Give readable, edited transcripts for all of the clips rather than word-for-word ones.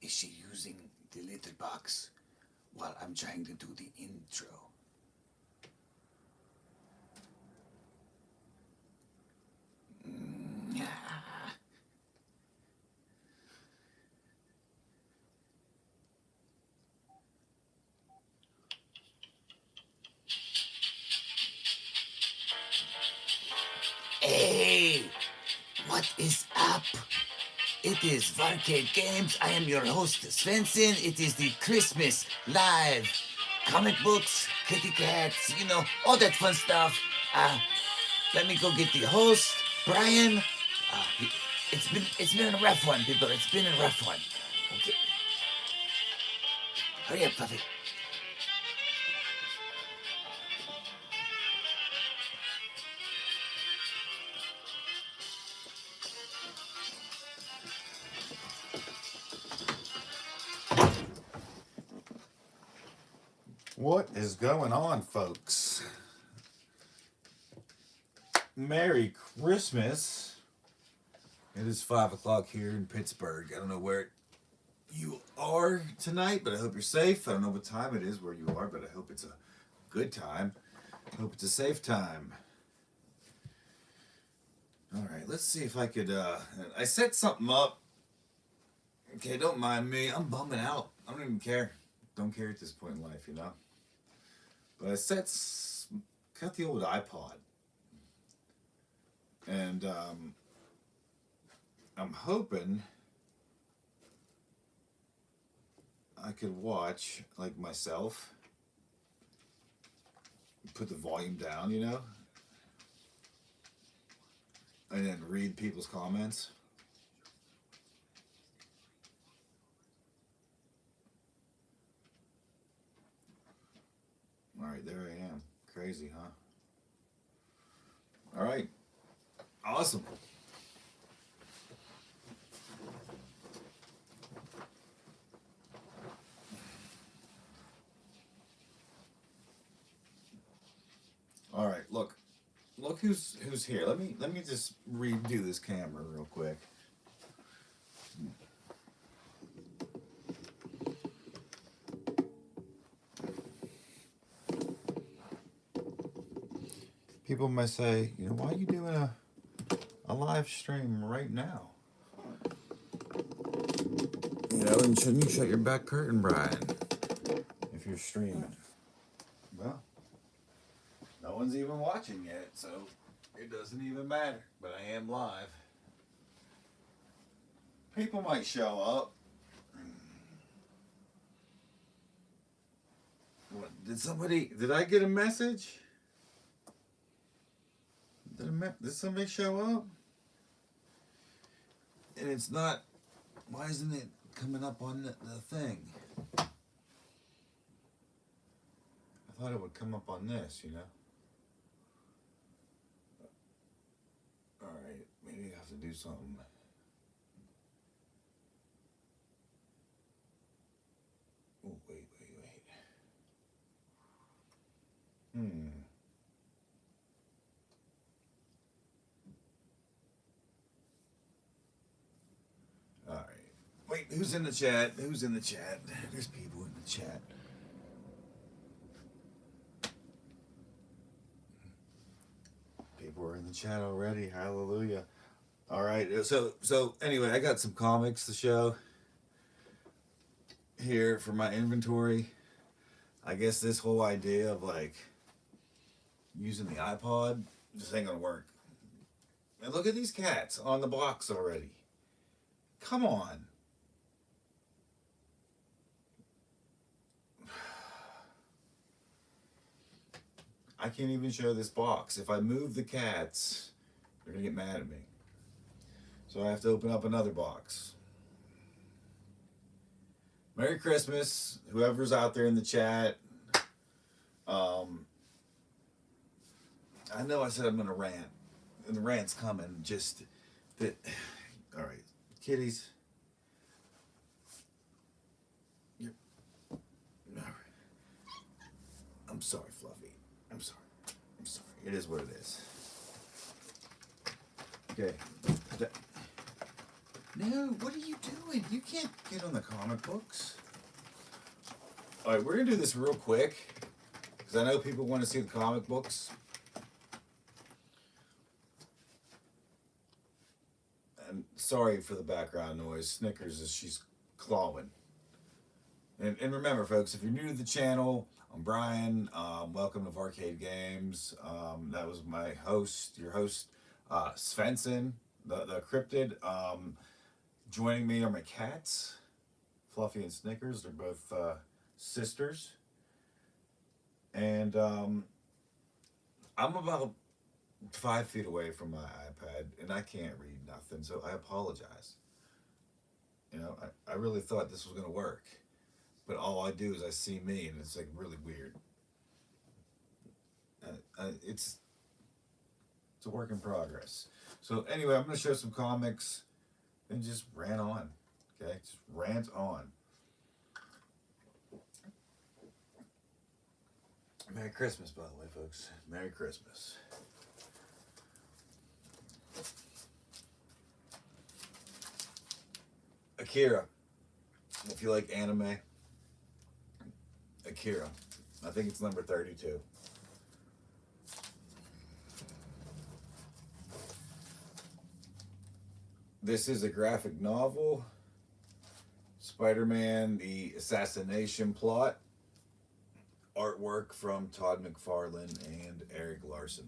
is she using the litter box while I'm trying to do the intro? Hey, what is up? It is Varcade Games. I am your host, Svensson. It is the Christmas live comic books, kitty cats, all that fun stuff. Let me go get the host, Brian. It's been a rough one, people. It's been a rough one. Okay. Hurry up, Puffy. What is going on, folks? Merry Christmas. It is 5 o'clock here in Pittsburgh. I don't know where you are tonight, but I hope you're safe. I don't know what time it is where you are, but I hope it's a good time. I hope it's a safe time. All right, let's see if I could, I set something up. Okay, don't mind me. I'm bumming out. I don't even care. Don't care at this point in life, But I got the old iPod. And I'm hoping I could watch, like, myself. Put the volume down, And then read people's comments. All right, there I am. Crazy, huh? All right. Awesome. All right, look who's here. Let me just redo this camera real quick. People might say, why are you doing a live stream right now? And shouldn't you shut your back curtain, Brian, if you're streaming? Well, no one's even watching yet, so it doesn't even matter. But I am live. People might show up. What, did I get a message? Did somebody show up? And it's not, why isn't it coming up on the thing? I thought it would come up on this, Alright, maybe I have to do something. Oh, wait. Alright. Wait, who's in the chat? There's people in the chat. People are in the chat already. Hallelujah. Alright, so anyway, I got some comics to show here for my inventory. I guess this whole idea of, like, using the iPod just ain't gonna work. And look at these cats on the box already. Come on. I can't even show this box. If I move the cats, they're gonna get mad at me. So I have to open up another box. Merry Christmas, whoever's out there in the chat. I know I said I'm gonna rant, and the rant's coming. Just that. All right, kitties. I'm sorry, Fluffy. I'm sorry. It is what it is. Okay. No, what are you doing? You can't get on the comic books. All right, we're gonna do this real quick because I know people want to see the comic books. And sorry for the background noise. Snickers is she's clawing. And remember, folks, if you're new to the channel, I'm Brian. Welcome to Arcade Games. That was my host, your host, Svensson, the cryptid. Joining me are my cats, Fluffy and Snickers. They're both sisters. And I'm about 5 feet away from my iPad, and I can't read nothing, so I apologize. You know, I really thought this was going to work. But all I do is I see me, and it's like really weird. It's a work in progress. So anyway, I'm going to show some comics and just rant on. Okay, just rant on. Merry Christmas, by the way, folks. Merry Christmas. Akira. If you like anime, Akira. I think it's number 32. This is a graphic novel. Spider-Man, the assassination plot. Artwork from Todd McFarlane and Eric Larson.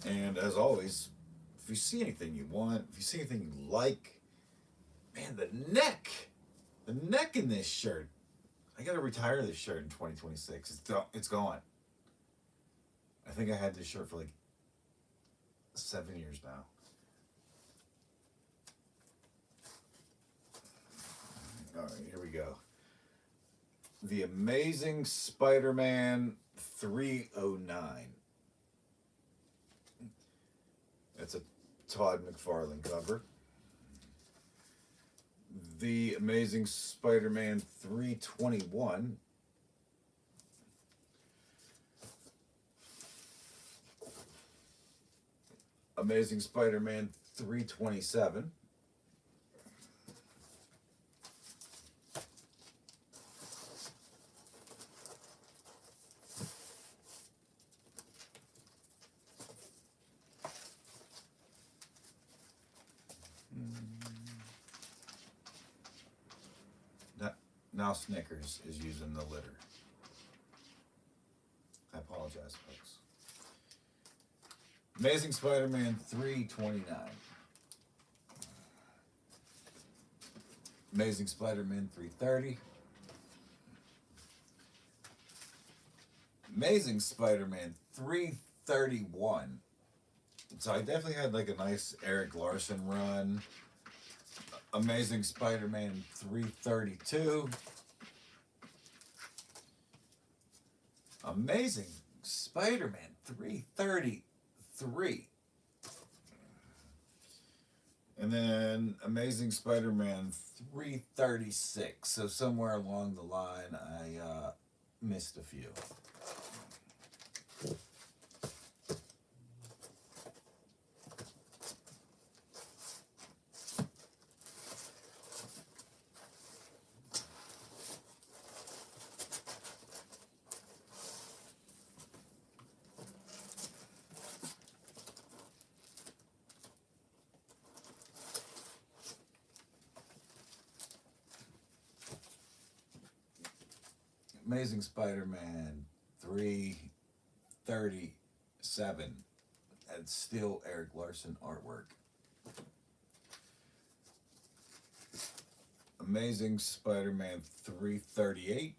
And as always, if you see anything you want, if you see anything you like, man, the neck in this shirt. I gotta retire this shirt in 2026. It's gone. I think I had this shirt for like 7 years now. All right, here we go. The Amazing Spider-Man 309. That's a Todd McFarlane cover. The Amazing Spider-Man 321. Amazing Spider-Man 327. Now Snickers is using the litter. I apologize, folks. Amazing Spider-Man 329. Amazing Spider-Man 330. Amazing Spider-Man 331. So I definitely had like a nice Eric Larson run. Amazing Spider-Man 332. Amazing Spider-Man 333. And then Amazing Spider-Man 336. So somewhere along the line, I missed a few. Amazing Spider-Man 337. That's still Eric Larson artwork. Amazing Spider-Man 338. In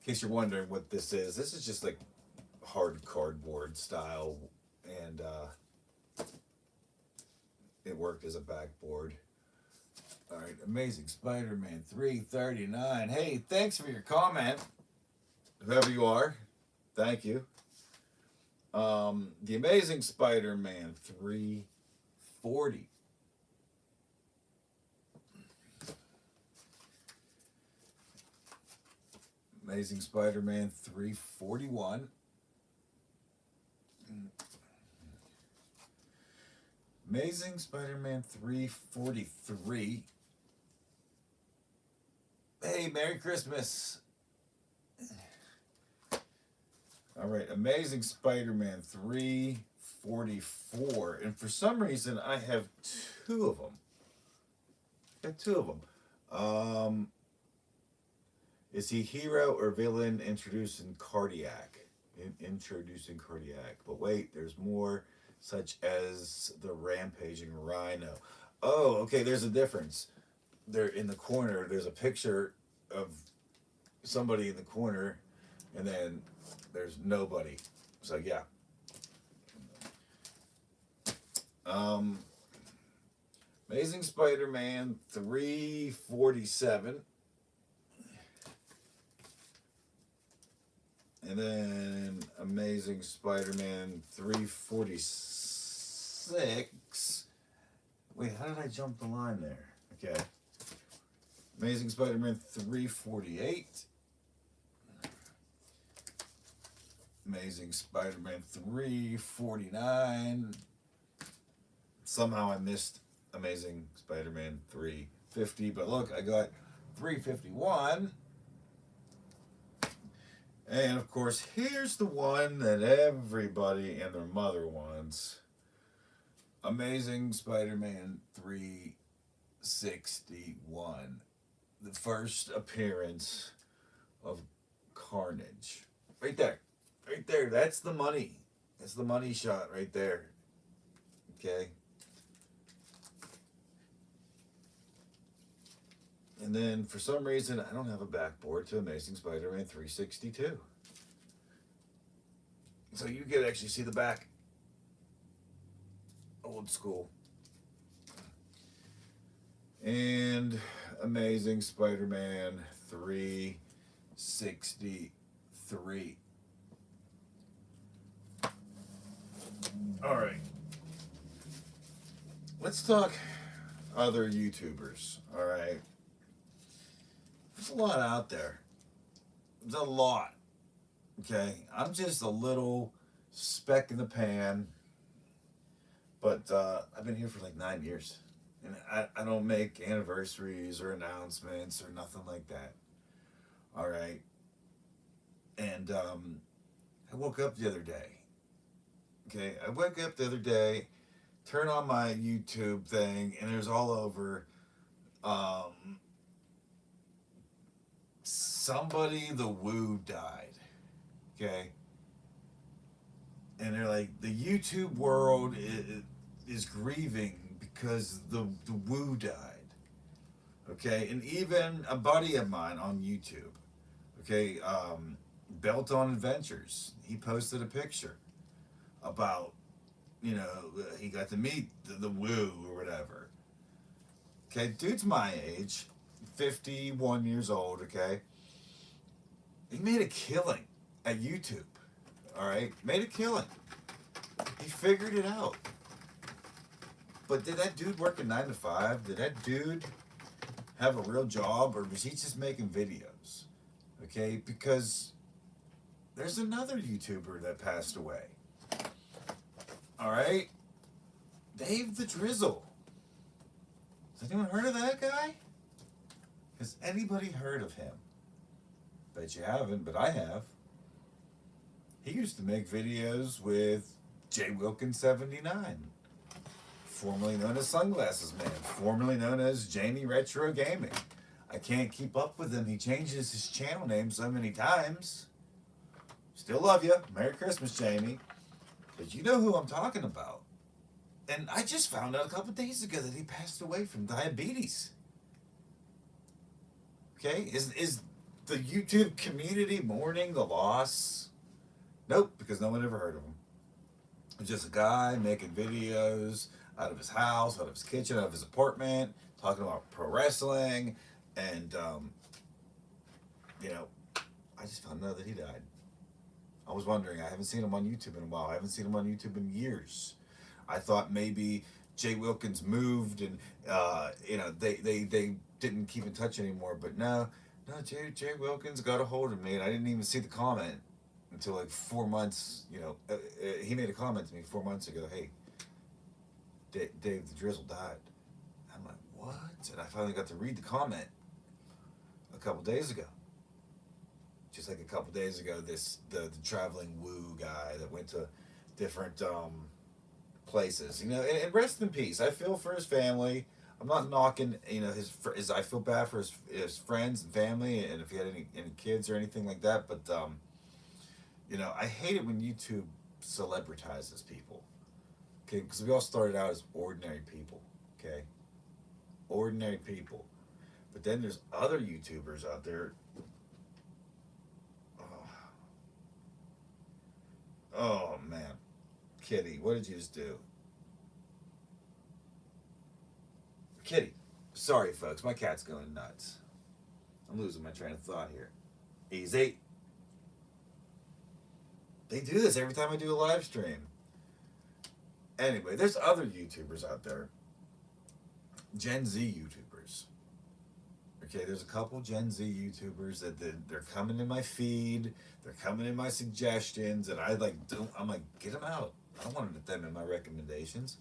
case you're wondering what this is just like hard cardboard style, and it worked as a backboard. All right, Amazing Spider-Man 339. Hey, thanks for your comment, whoever you are. Thank you. The Amazing Spider-Man 340. Amazing Spider-Man 341. Amazing Spider-Man 343. Hey, Merry Christmas. All right, Amazing Spider-Man 344. And for some reason, I have two of them. Got two of them. Is he hero or villain introducing Cardiac? Introducing Cardiac. But wait, there's more, such as the rampaging Rhino. Oh, okay, there's a difference. There in the corner, there's a picture of somebody in the corner, and then there's nobody. So yeah. Amazing Spider-Man 347. And then Amazing Spider-Man 346. Wait, how did I jump the line there? Okay. Amazing Spider-Man 348. Amazing Spider-Man 349. Somehow I missed Amazing Spider-Man 350, but look, I got 351. And of course, here's the one that everybody and their mother wants. Amazing Spider-Man 361. The first appearance of Carnage. Right there. Right there. That's the money. That's the money shot right there. Okay. And then for some reason, I don't have a backboard to Amazing Spider-Man 362. So you can actually see the back. Old school. And Amazing Spider-Man 363. All right. Let's talk other YouTubers. All right. There's a lot out there. There's a lot. Okay. I'm just a little speck in the pan. But I've been here for like 9 years. And I don't make anniversaries or announcements or nothing like that. All right. And I woke up the other day. Okay. I woke up the other day, turn on my YouTube thing, and it was all over somebody the woo died. Okay. And they're like, the YouTube world is grieving because the woo died. Okay. And even a buddy of mine on YouTube, okay, Belt on Adventures, he posted a picture about, you know, he got to meet the woo or whatever. Okay. Dude's my age, 51 years old. Okay. He made a killing at YouTube. All right. Made a killing. He figured it out. But did that dude work a 9 to 5? Did that dude have a real job, or was he just making videos? Okay. Because there's another YouTuber that passed away. All right. Dave the Drizzle. Has anyone heard of that guy? Has anybody heard of him? Bet you haven't, but I have. He used to make videos with J Wilkins 79, formerly known as Sunglasses Man, formerly known as Jamie Retro Gaming. I can't keep up with him. He changes his channel name so many times. Still love you. Merry Christmas, Jamie. But you know who I'm talking about. And I just found out a couple days ago that he passed away from diabetes. Okay? Is the YouTube community mourning the loss? Nope, because no one ever heard of him. It's just a guy making videos out of his house, out of his kitchen, out of his apartment, talking about pro wrestling. And, you know, I just found out that he died. I was wondering. I haven't seen him on YouTube in a while. I haven't seen him on YouTube in years. I thought maybe Jay Wilkins moved and, you know, they didn't keep in touch anymore. But no, Jay Wilkins got a hold of me, and I didn't even see the comment until like 4 months. You know, he made a comment to me 4 months ago. Hey, Dave the Drizzle died. I'm like, what? And I finally got to read the comment a couple days ago. Just like a couple days ago, the traveling woo guy that went to different places, and rest in peace. I feel for his family. I'm not knocking, his. I feel bad for his friends and family, and if he had any kids or anything like that. But I hate it when YouTube celebritizes people. Okay, because we all started out as ordinary people. Okay, ordinary people. But then there's other YouTubers out there. Oh, oh man, Kitty, what did you just do? Kitty. Sorry, folks, my cat's going nuts. I'm losing my train of thought here. Easy. They do this every time I do a live stream. Anyway, there's other YouTubers out there. Gen Z YouTubers. Okay, there's a couple Gen Z YouTubers that they're coming in my feed. They're coming in my suggestions, and I like don't. I'm like, get them out. I don't want them in my recommendations.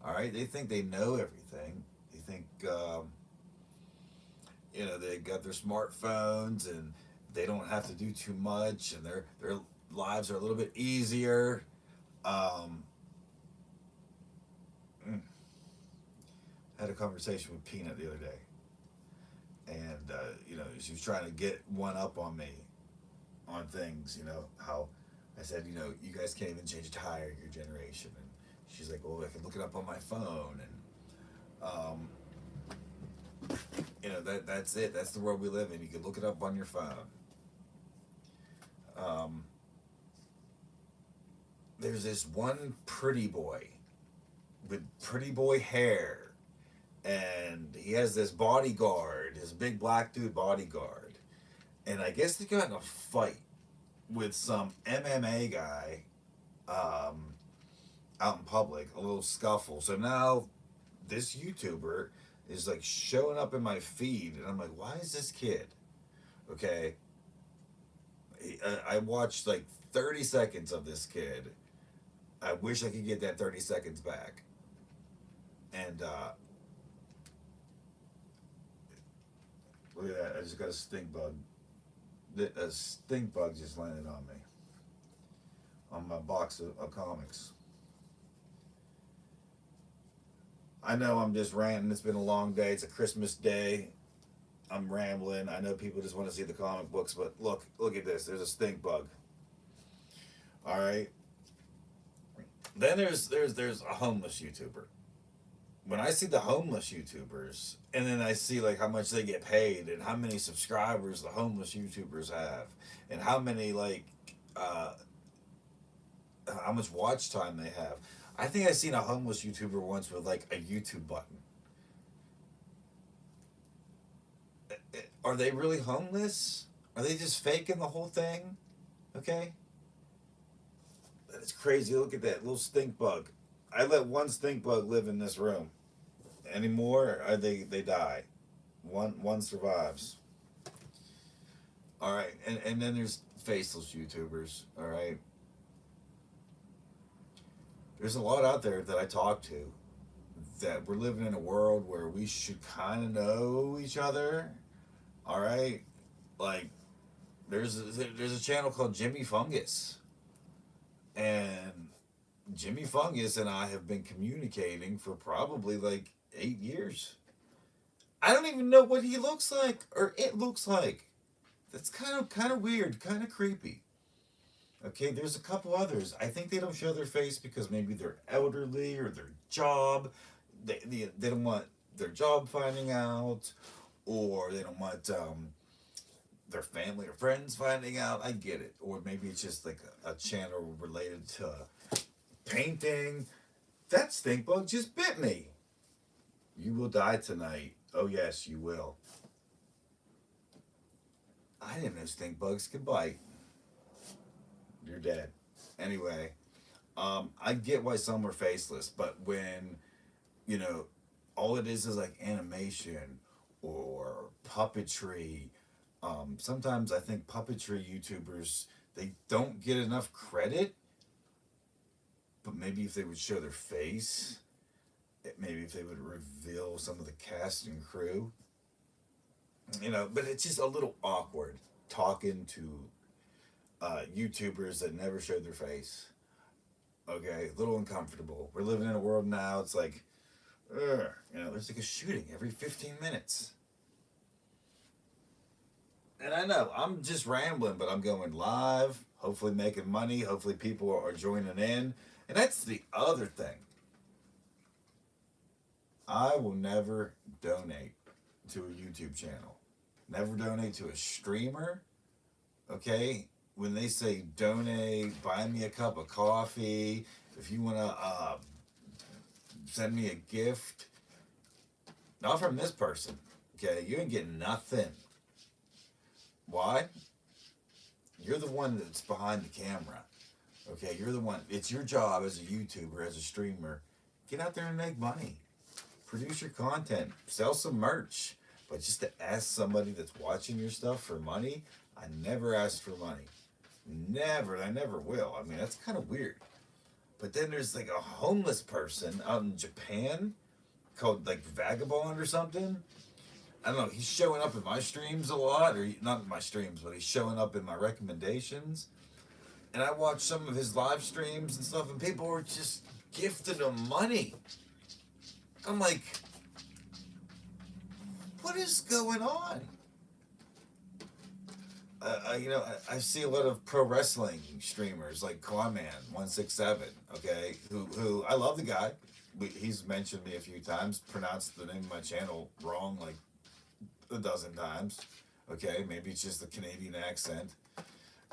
All right, they think they know everything. They think they got their smartphones and they don't have to do too much, and their lives are a little bit easier. Um, mm, had a conversation with Peanut the other day, and she was trying to get one up on me on things. How I said, you guys can't even change a tire, your generation, and she's like, well, I can look it up on my phone, and that's it. That's the world we live in. You can look it up on your phone. Um, there's this one pretty boy with pretty boy hair, and he has this bodyguard, his big black dude bodyguard, and I guess they got in a fight with some MMA guy out in public, a little scuffle. So now this YouTuber is like showing up in my feed, and I'm like, why is this kid? Okay, I watched like 30 seconds of this kid. I wish I could get that 30 seconds back. And look at that! I just got a stink bug. A stink bug just landed on me on my box of comics. I know I'm just ranting. It's been a long day. It's a Christmas day. I'm rambling. I know people just want to see the comic books, but look at this. There's a stink bug. All right. Then there's a homeless YouTuber. When I see the homeless YouTubers, and then I see like how much they get paid and how many subscribers the homeless YouTubers have, and how many uh, how much watch time they have. I think I seen a homeless YouTuber once with like a YouTube button. Are they really homeless? Are they just faking the whole thing? Okay. That's crazy. Look at that little stink bug. I let one stink bug live in this room. Anymore, they die. One survives. All right, and then there's faceless YouTubers. All right, there's a lot out there that I talk to that we're living in a world where we should kind of know each other. All right, like there's a channel called Jimmy Fungus, and Jimmy Fungus and I have been communicating for probably like 8 years. I don't even know what he looks like or it looks like. That's kind of weird, kind of creepy. Okay, there's a couple others. I think they don't show their face because maybe they're elderly or their job. They don't want their job finding out, or they don't want their family or friends finding out. I get it. Or maybe it's just like a channel related to painting. That stink bug just bit me. You will die tonight. Oh yes, you will. I didn't know stink bugs could bite. You're dead. Anyway, I get why some are faceless, but when you know all it is like animation or puppetry. Sometimes I think puppetry YouTubers they don't get enough credit But maybe if they would show their face, maybe if they would reveal some of the cast and crew, but it's just a little awkward talking to YouTubers that never showed their face. Okay, a little uncomfortable. We're living in a world now. It's like, there's like a shooting every 15 minutes. And I know I'm just rambling, but I'm going live. Hopefully, making money. Hopefully, people are joining in. And that's the other thing. I will never donate to a YouTube channel. Never donate to a streamer. Okay? When they say donate, buy me a cup of coffee, if you want to send me a gift, not from this person. Okay? You ain't getting nothing. Why? You're the one that's behind the camera. Okay? You're the one. It's your job as a YouTuber, as a streamer. Get out there and make money. Produce your content. Sell some merch. But just to ask somebody that's watching your stuff for money, I never asked for money. Never. I never will. I mean, that's kind of weird. But then there's like a homeless person out in Japan called like Vagabond or something. I don't know. He's showing up in my streams a lot, or not in my streams, but he's showing up in my recommendations. And I watch some of his live streams and stuff, and people were just gifting him money. I'm like, what is going on? I see a lot of pro wrestling streamers like Clawman167, okay, who I love the guy. He's mentioned me a few times, pronounced the name of my channel wrong like a dozen times. Okay, maybe it's just the Canadian accent.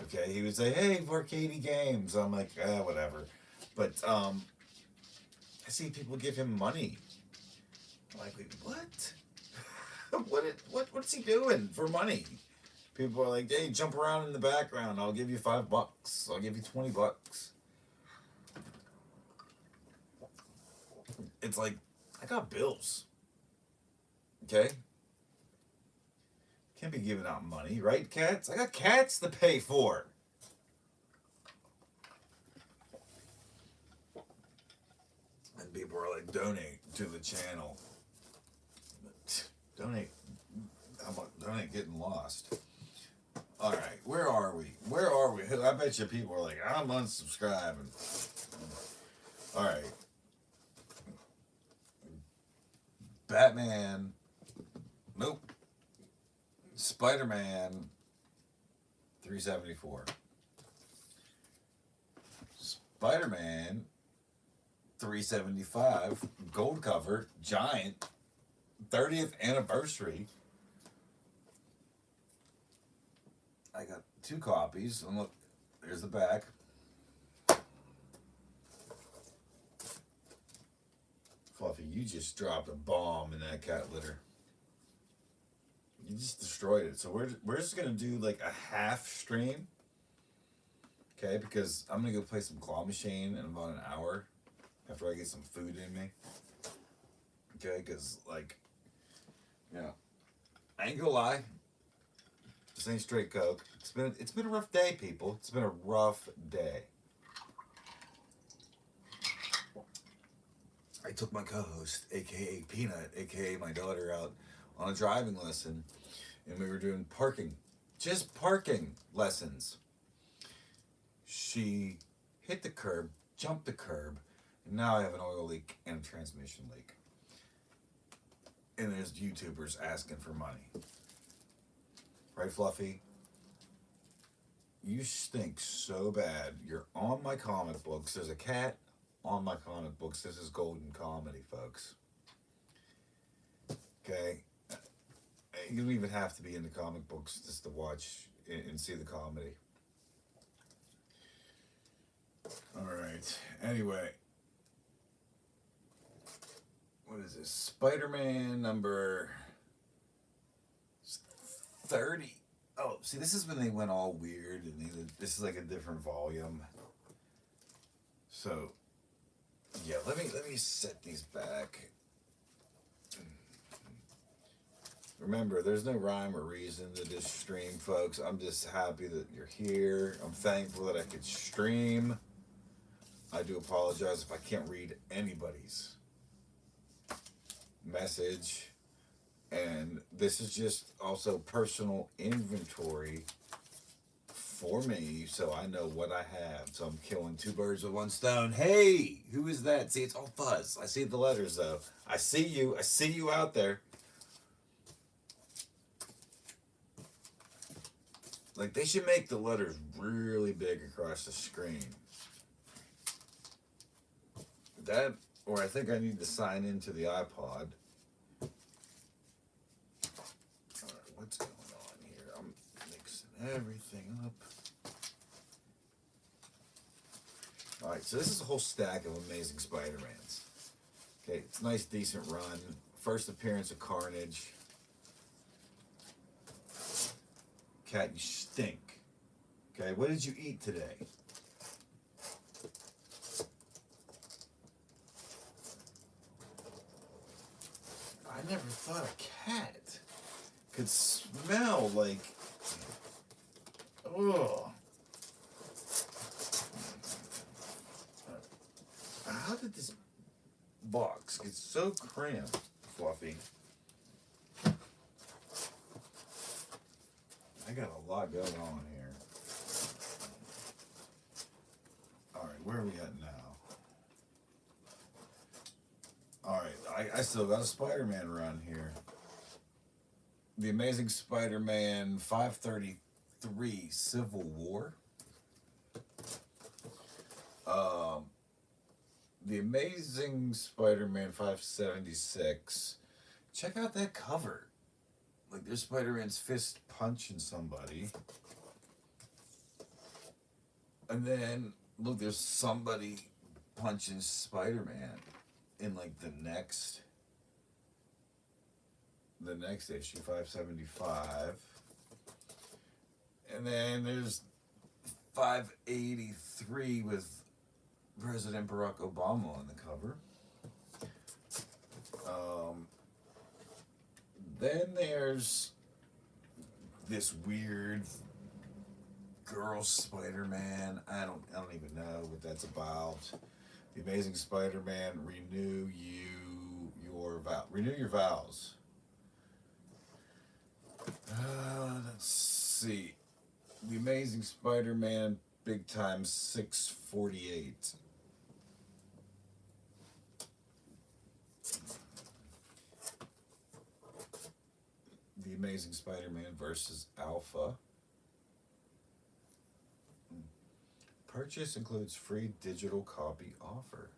Okay, he would say, "Hey, Arcade Games." I'm like, whatever. But I see people give him money. I'm like, wait, what? What's he doing for money? People are like, "Hey, jump around in the background. I'll give you $5. I'll give you $20." It's like, I got bills. Okay? Can't be giving out money, right, cats? I got cats to pay for. And people are like, donate to the channel. Donate. How about donate getting lost? All right, where are we? I bet you people are like, I'm unsubscribing. All right. Batman. Nope. Spider-Man 374. Spider-Man 375 gold cover giant 30th anniversary. I got 2 copies. And look, there's the back. Fluffy, you just dropped a bomb in that cat litter. You just destroyed it. So we're just gonna do like a half stream. Okay, because I'm gonna go play some claw machine in about an hour after I get some food in me. Okay, because I ain't gonna lie. This ain't straight coke. It's been a rough day, people. It's been a rough day. I took my co-host, aka Peanut, aka my daughter, out on a driving lesson, and we were doing just parking lessons. She hit the curb, jumped the curb, and now I have an oil leak and a transmission leak. And there's YouTubers asking for money. Right, Fluffy? You stink so bad. You're on my comic books. There's a cat on my comic books. This is golden comedy, folks. Okay? You don't even have to be in the comic books just to watch and see the comedy. Alright. Anyway. What is this? Spider-Man number 30. Oh, see, this is when they went all weird, and this is like a different volume. So, yeah, let me set these back. Remember, there's no rhyme or reason to this stream, folks. I'm just happy that you're here. I'm thankful that I could stream. I do apologize if I can't read anybody's message. And this is just also personal inventory for me, so I know what I have. So I'm killing two birds with one stone. Hey, who is that? See, it's all fuzz. I see the letters though. I see you. I see you out there. Like, they should make the letters really big across the screen. That, or I think I need to sign into the iPod. Alright, what's going on here? I'm mixing everything up. Alright, so this is a whole stack of Amazing Spider-Mans. Okay, it's a nice, decent run. First appearance of Carnage. Cat, you stink. Okay, what did you eat today? I never thought a cat could smell like. Ugh. How did this box get so cramped, Fluffy? I got a lot going on here. Alright, where are we at now? Alright, I still got a Spider-Man run here. The Amazing Spider-Man 533 Civil War. The Amazing Spider-Man 576. Check out that cover. Like, there's Spider-Man's fist punching somebody. And then, look, there's somebody punching Spider-Man in, like, the next issue, 575. And then there's 583 with President Barack Obama on the cover. Then there's this weird girl Spider-Man. I don't even know what that's about. The Amazing Spider-Man, renew your vows. Let's see. The Amazing Spider-Man, big time 648. The Amazing Spider-Man versus Alpha. Purchase includes free digital copy offer.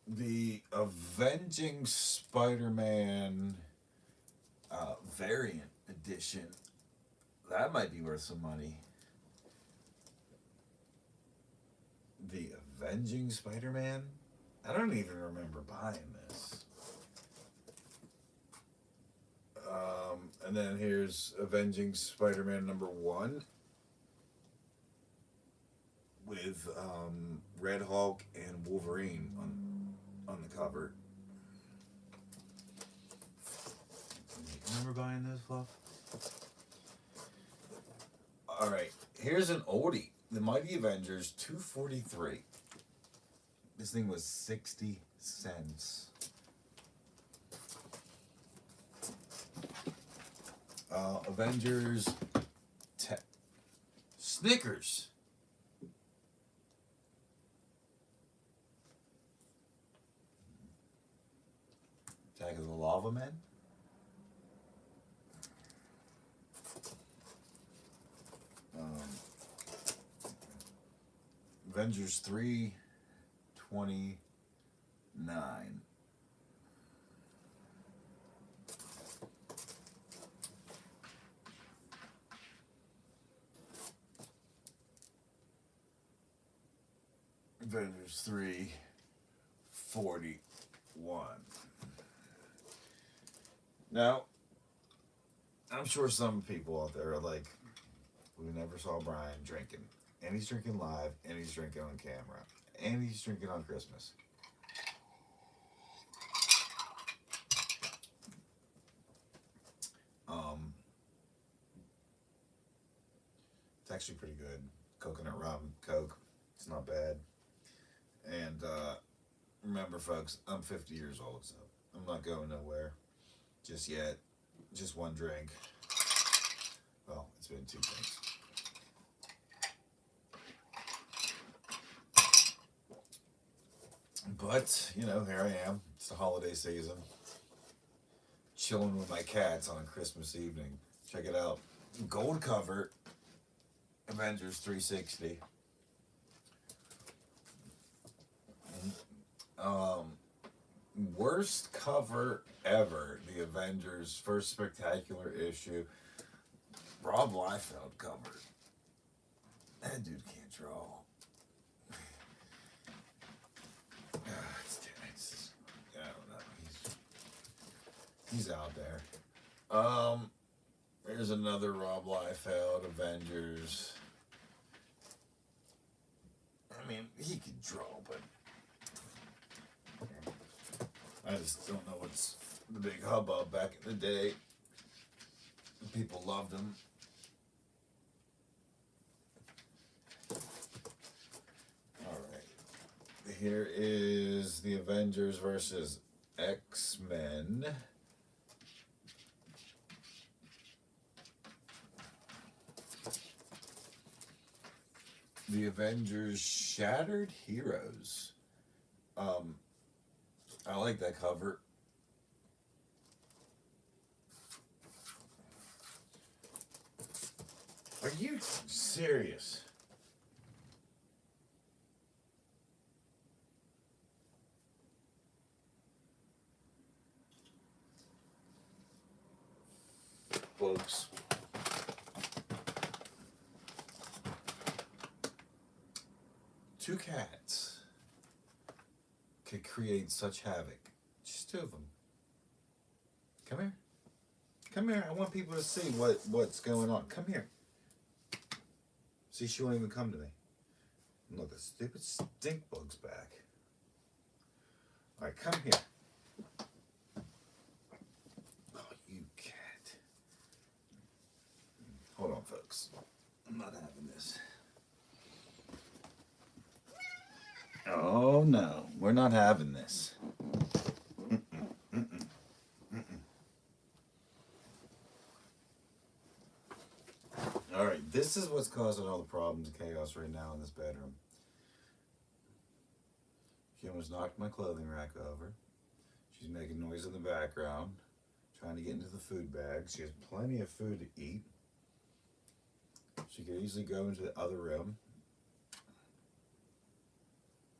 The Avenging Spider-Man variant edition. That might be worth some money. The Avenging Spider-Man? I don't even remember buying this. And then here's Avenging Spider-Man #1 with Red Hulk and Wolverine on the cover. Remember buying this, Fluff? Alright, here's an oldie. The Mighty Avengers 243. This thing was 60 cents. Avengers Snickers. Attack of the Lava Men. Avengers 329. Avengers 341. Now, I'm sure some people out there are like, we never saw Brian drinking. And he's drinking live, and he's drinking on camera, and he's drinking on Christmas. It's actually pretty good. Coconut rum, Coke. It's not bad. And remember, folks, I'm 50 years old, so I'm not going nowhere just yet. Just one drink. Well, it's been two drinks. But, you know, here I am. It's the holiday season. Chilling with my cats on a Christmas evening. Check it out. Gold cover. Avengers 360. Worst cover ever. The Avengers first spectacular issue. Rob Liefeld cover. That dude can't draw. I don't know. He's out there. There's another Rob Liefeld Avengers. I mean, he could draw, but I just don't know what's the big hubbub back in the day. People loved him. Alright. Here is the Avengers versus X-Men. The Avengers Shattered Heroes. I like that cover. Are you serious? Folks. Two cats could create such havoc. Just two of them. Come here. Come here. I want people to see what's going on. Come here. See, she won't even come to me. Look, the stupid stink bug's back. All right, come here. Oh, you cat. Hold on, folks. I'm not having this. Oh, no. We're not having this. All right, this is what's causing all the problems and chaos right now in this bedroom. She almost knocked my clothing rack over. She's making noise in the background, trying to get into the food bag. She has plenty of food to eat. She could easily go into the other room.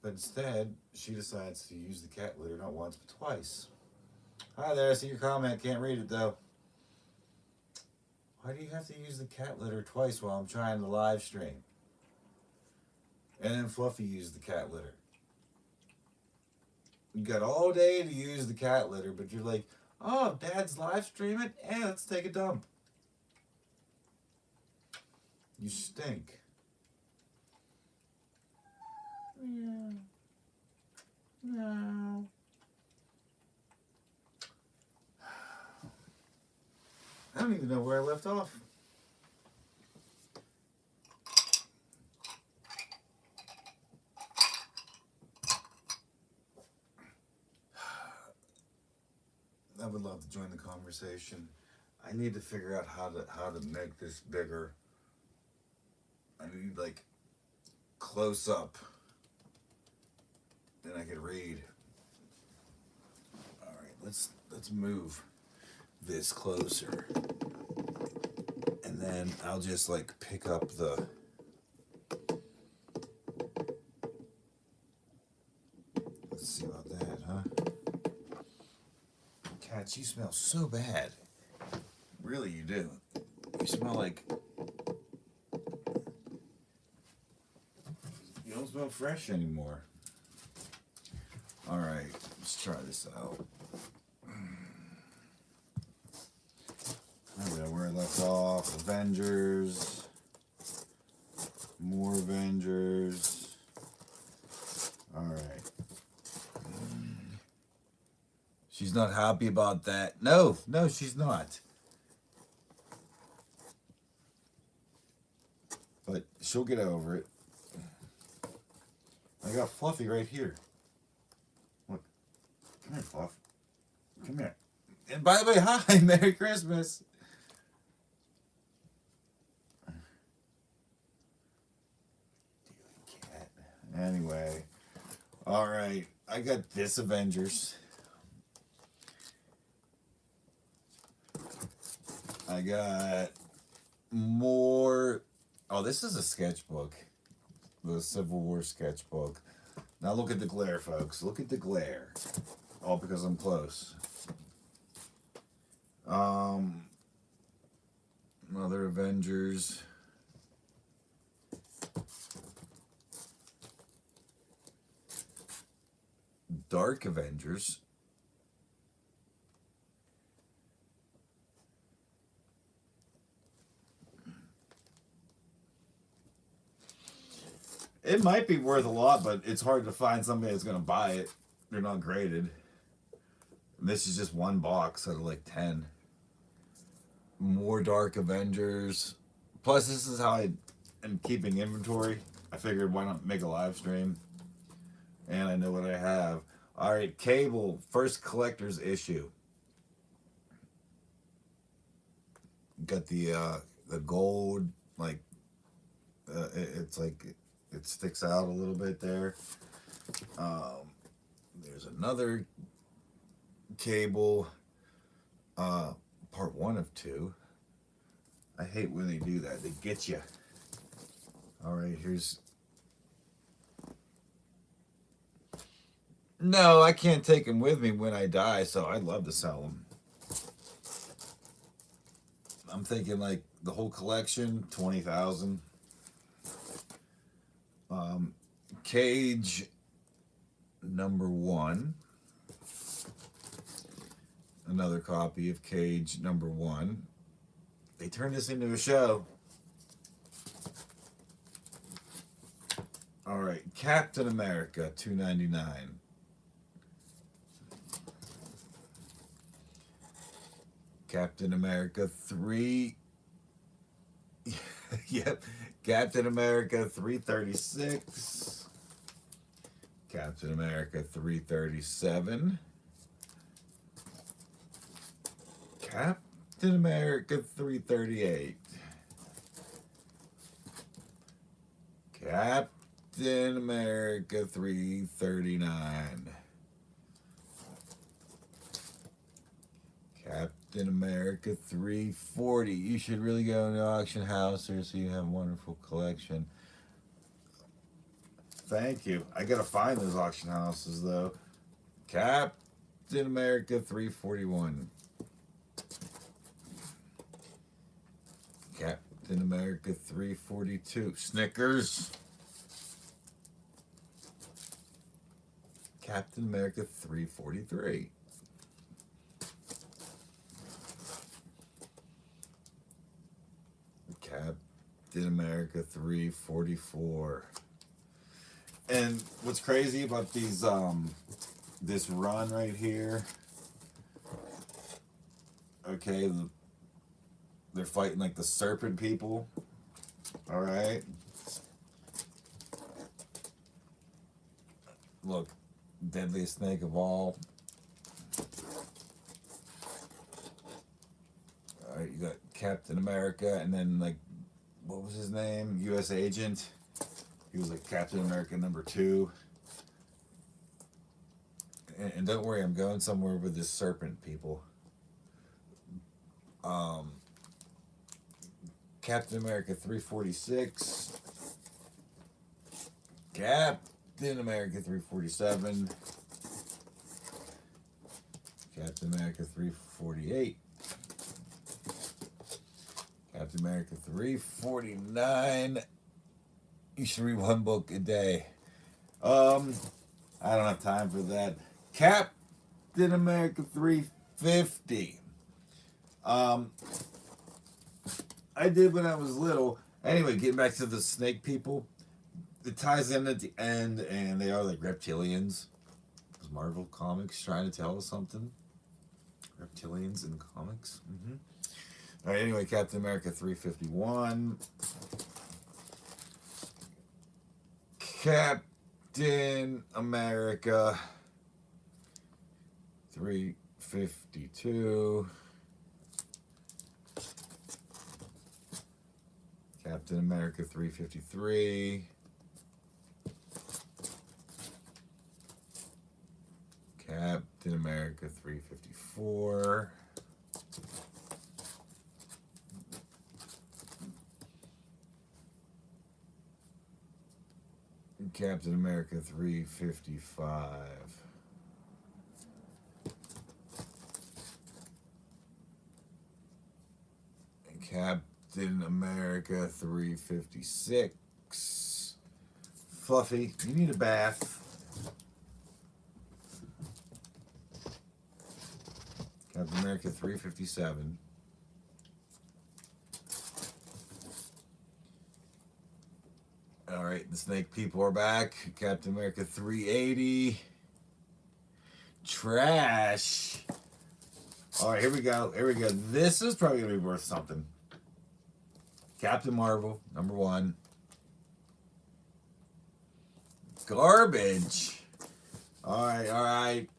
But instead, she decides to use the cat litter not once but twice. Hi there, I see your comment. Can't read it though. Why do you have to use the cat litter twice while I'm trying to live stream? And then Fluffy used the cat litter. You got all day to use the cat litter, but you're like, oh, Dad's live streaming? Let's take a dump. You stink. Yeah. No. I don't even know where I left off. I would love to join the conversation. I need to figure out how to make this bigger. I need like close up. Then I can read. All right, let's move this closer. And then I'll just like pick up the let's see about that, huh? Cats, you smell so bad. Really, you do. You smell like you don't smell fresh anymore. All right, let's try this out. I don't know where I left off. Avengers. More Avengers. All right. She's not happy about that. No, she's not. but she'll get over it. I got Fluffy right here. Look, come here, Fluff. Come here. And by the way, hi, Merry Christmas. Cat. Anyway, all right. I got this Avengers. I got more. Oh, this is a sketchbook. The Civil War sketchbook. Now look at the glare, folks. Look at the glare. All because I'm close. Other Avengers. Dark Avengers. It might be worth a lot, but it's hard to find somebody that's going to buy it. They're not graded. This is just one box out of like 10. More Dark Avengers. Plus, this is how I am keeping inventory. I figured why not make a live stream? And I know what I have. All right, Cable, first collector's issue. Got the gold, like, it's like, it sticks out a little bit there. There's another Cable, part 1 of 2. I hate when they do that. They get you. All right, here's... No, I can't take them with me when I die, so I'd love to sell them. I'm thinking like the whole collection, 20,000. Cage #1. Another copy of Cage #1. They turned this into a show. All right, Captain America, $2.99. Captain America 3. Yep. Captain America 336. Captain America 337. Captain America 338. Captain America 339. Captain America 340. You should really go in the auction house there so you have a wonderful collection. Thank you. I gotta find those auction houses though. Captain America 341. Captain America 342. Snickers. Captain America 343. Captain America 344. And what's crazy about these this run right here, okay, they're fighting like the serpent people. All right, look, deadliest snake of all. All right, you got Captain America, and then like, what was his name? U.S. Agent. He was like Captain America #2. And don't worry, I'm going somewhere with this serpent people. Captain America 346. Captain America 347. Captain America 348. Captain America 349. You should read one book a day. I don't have time for that. Captain America 350. I did when I was little. Anyway, getting back to the snake people. It ties in at the end, and they are like reptilians. Is Marvel Comics trying to tell us something? Reptilians in comics? Mm-hmm. All right, anyway, Captain America 351. Captain America 352. Captain America 353. Captain America 354. Captain America 355. Captain America 356. Fluffy, you need a bath. Captain America 357. All right, the snake people are back. Captain America 380. Trash. All right, here we go. Here we go. This is probably going to be worth something. Captain Marvel, number 1. Garbage. All right, all right.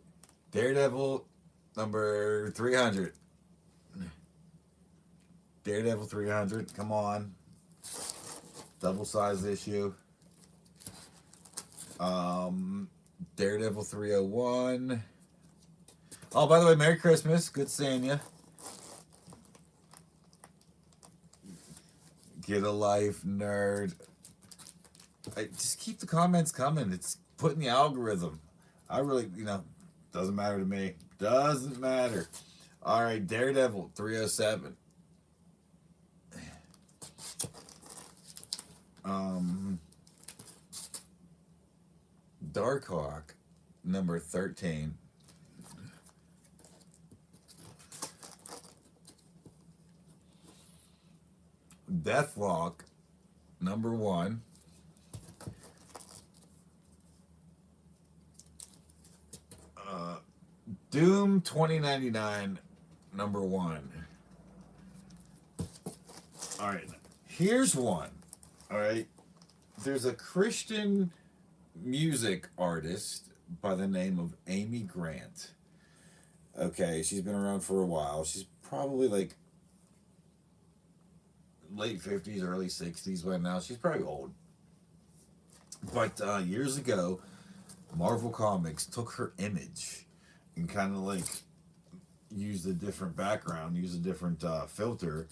Daredevil, number 300. Daredevil 300, come on. Double size issue. Daredevil 301. Oh, by the way, Merry Christmas. Good seeing you. Get a life, nerd. Just keep the comments coming. It's putting the algorithm. I really, doesn't matter to me. Doesn't matter. All right, Daredevil 307. Darkhawk number 13. Deathlock number 1. Doom 2099 number 1. All right, here's one. All right, there's a Christian music artist by the name of Amy Grant. Okay, she's been around for a while. She's probably like late 50s, early 60s by now. She's probably old. But years ago, Marvel Comics took her image and kind of like used a different background, used a different filter,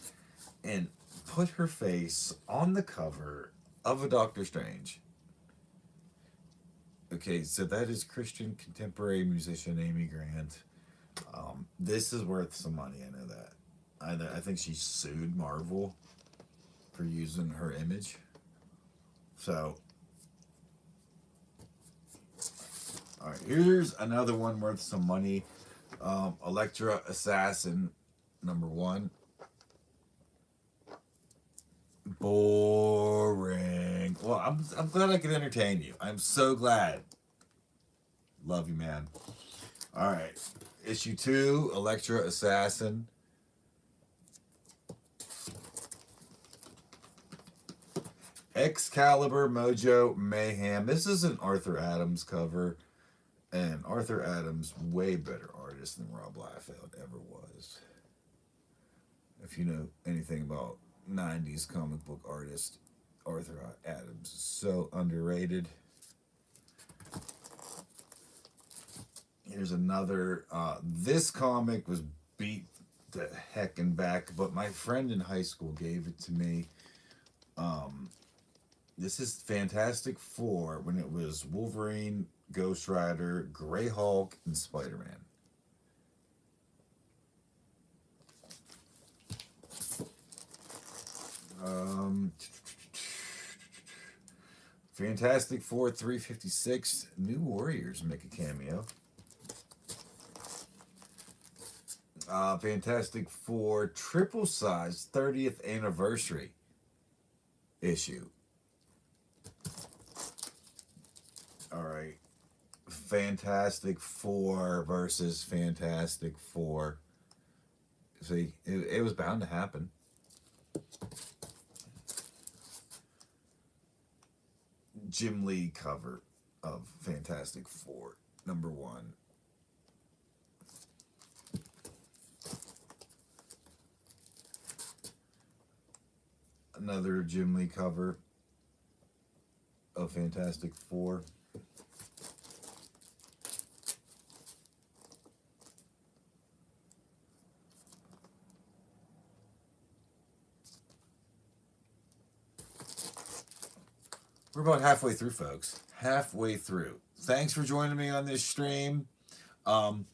and put her face on the cover of a Doctor Strange. Okay, so that is Christian contemporary musician Amy Grant. This is worth some money. I know that. I think she sued Marvel for using her image. So, all right, here's another one worth some money. Elektra Assassin number 1. Boring. Well, I'm glad I could entertain you. I'm so glad. Love you, man. All right. Issue 2, Elektra Assassin. Excalibur Mojo Mayhem. This is an Arthur Adams cover. And Arthur Adams, way better artist than Rob Liefeld ever was. If you know anything about 90s comic book artist, Arthur Adams is so underrated. Here's another. This comic was beat the heck and back, but my friend in high school gave it to me. This is Fantastic Four when it was Wolverine, Ghost Rider, Grey Hulk, and Spider-Man. Fantastic Four 356. New Warriors make a cameo. Fantastic Four triple size 30th anniversary issue. All right. Fantastic Four versus Fantastic Four. See, it was bound to happen. Jim Lee cover of Fantastic Four, #1. Another Jim Lee cover of Fantastic Four. We're about halfway through, folks. Halfway through. Thanks for joining me on this stream. Um,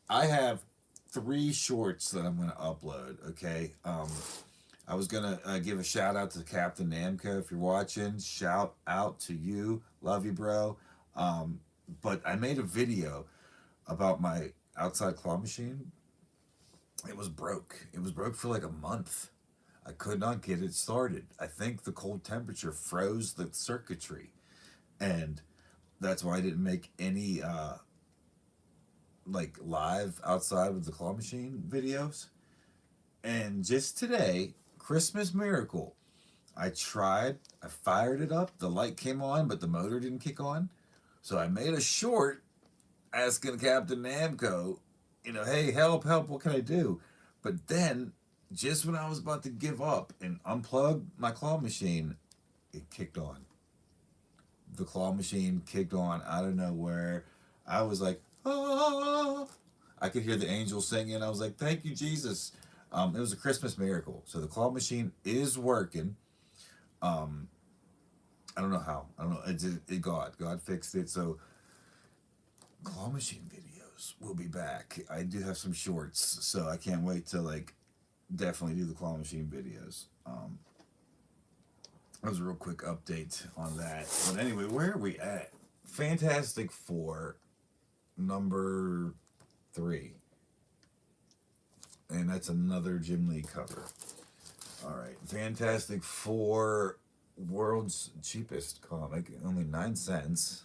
I have 3 shorts that I'm going to upload, okay? I was going to give a shout out to Captain Namco if you're watching. Shout out to you. Love you, bro. But I made a video about my outside claw machine. It was broke. It was broke for like a month. I could not get it started. I think the cold temperature froze the circuitry. And that's why I didn't make any like live outside with the claw machine videos. And just today, Christmas miracle, I fired it up, the light came on, but the motor didn't kick on. So I made a short asking Captain Namco, hey, help, what can I do? But then, just when I was about to give up and unplug my claw machine, it kicked on. The claw machine kicked on out of nowhere. I was like, ah. I could hear the angels singing. I was like, thank you, Jesus. It was a Christmas miracle. So the claw machine is working. I don't know how. I don't know. God fixed it. So claw machine videos will be back. I do have some shorts, so I can't wait to definitely do the claw machine videos. That was a real quick update on that. But anyway, where are we at? Fantastic Four, #3. And that's another Jim Lee cover. All right. Fantastic Four, world's cheapest comic. Only 9 cents.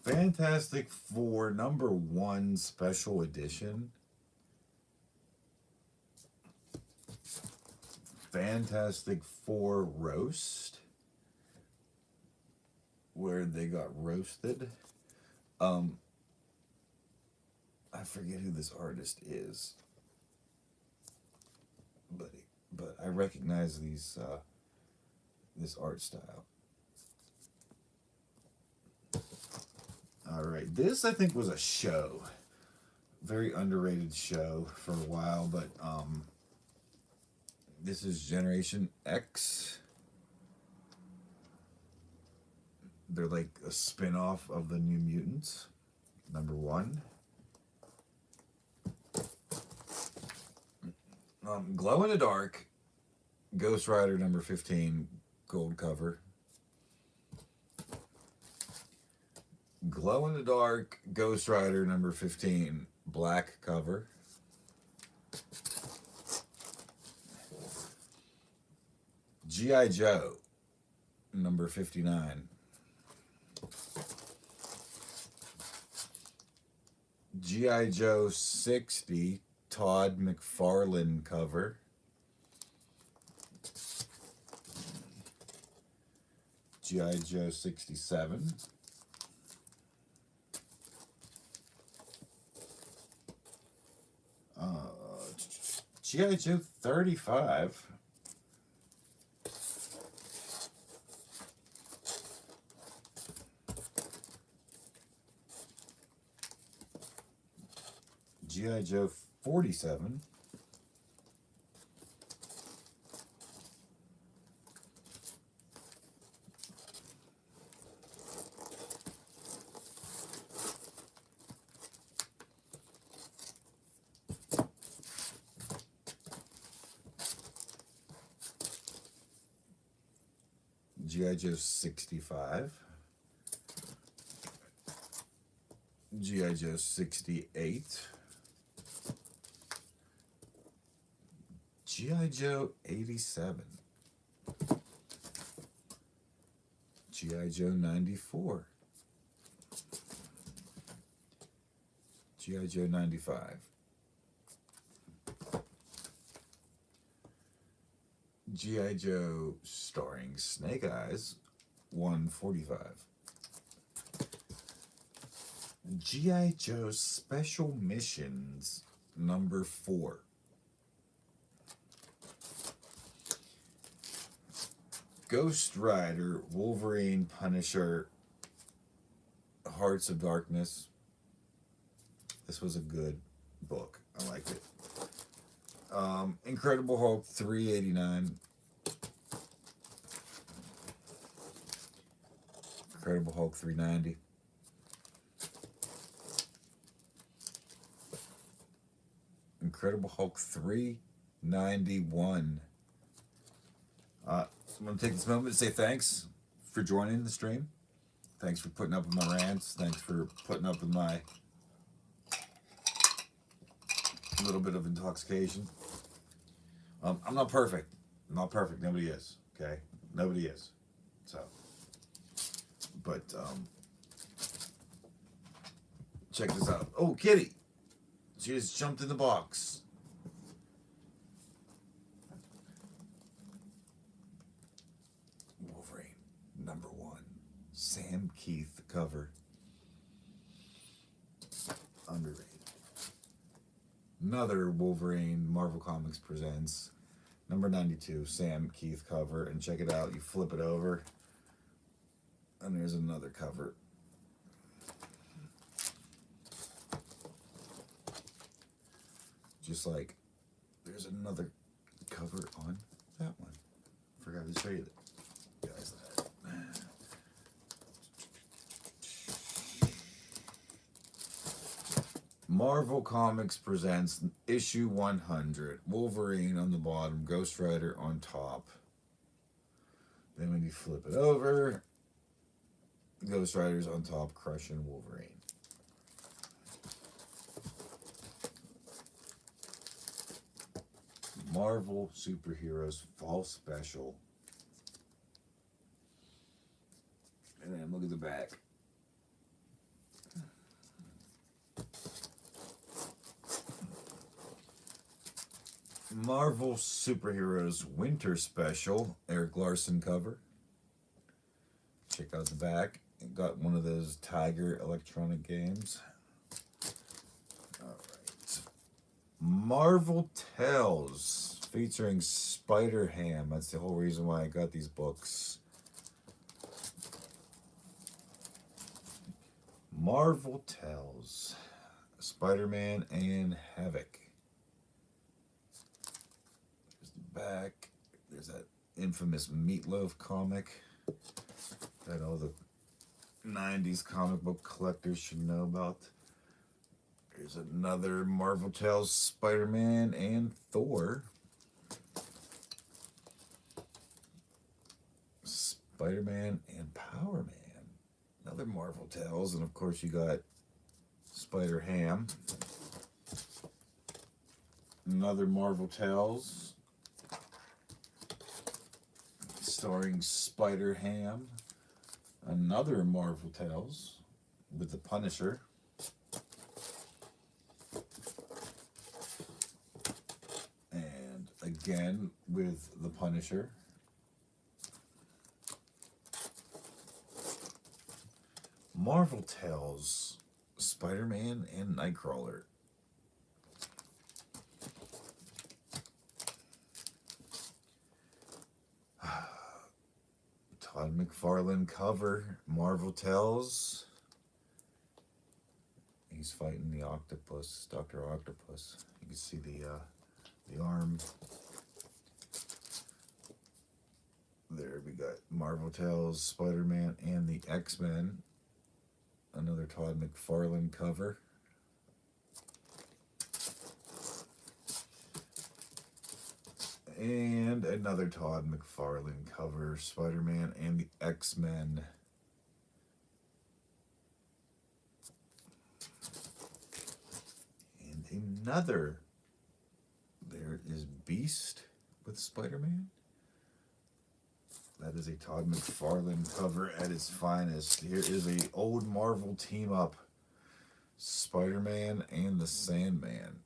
Fantastic Four, #1 special edition. Fantastic Four roast, where they got roasted. I forget who this artist is, but I recognize this art style. All right, this I think was a show, very underrated show for a while, but this is Generation X. They're like a spin-off of the New Mutants, #1. Glow in the Dark, Ghost Rider #15, gold cover. Glow in the Dark, Ghost Rider #15, black cover. G.I. Joe #59. G.I. Joe 60, Todd McFarlane cover. G.I. Joe 67. G.I. Joe 35. G.I. Joe 47. G.I. Joe 65. G.I. Joe 68. G.I. Joe 87. G.I. Joe 94. G.I. Joe 95. G.I. Joe starring Snake Eyes, 145. G.I. Joe Special Missions, number 4. Ghost Rider, Wolverine, Punisher, Hearts of Darkness. This was a good book. I liked it. Incredible Hulk, 389. Incredible Hulk, 390. Incredible Hulk, 391. I'm going to take this moment to say thanks for joining the stream. Thanks for putting up with my rants. Thanks for putting up with my little bit of intoxication. I'm not perfect. I'm not perfect. Nobody is. Okay? Nobody is. So, but check this out. Oh, Kitty. She just jumped in the box. Wolverine, number 1. Sam Keith cover. Underrated. Another Wolverine, Marvel Comics presents, number 92, Sam Keith cover. And check it out. You flip it over, and there's another cover. Just like there's another cover on that one. Forgot to show you guys that. Marvel Comics presents issue 100. Wolverine on the bottom, Ghost Rider on top. Then when you flip it over, Ghost Rider's on top, crushing Wolverine. Marvel Superheroes Fall Special. And then look at the back. Marvel Superheroes Winter Special, Eric Larson cover. Check out the back. It got one of those Tiger electronic games. Alright. Marvel Tales featuring Spider-Ham. That's the whole reason why I got these books. Marvel Tales. Spider-Man and Havoc. Back, there's that infamous Meatloaf comic that all the 90s comic book collectors should know about. There's another Marvel Tales, Spider-Man and Thor. Spider-Man and Power Man. Another Marvel Tales, and of course you got Spider-Ham. Another Marvel Tales starring Spider-Ham. Another Marvel Tales with the Punisher. And again with the Punisher. Marvel Tales, Spider-Man and Nightcrawler. Todd McFarlane cover, Marvel Tales. He's fighting the octopus, Dr. Octopus. You can see the arm. There we got Marvel Tales, Spider-Man, and the X-Men. Another Todd McFarlane cover. And another Todd McFarlane cover, Spider-Man and the X-Men. And another, there is Beast with Spider-Man. That is a Todd McFarlane cover at its finest. Here is a old Marvel team up, Spider-Man and the Sandman.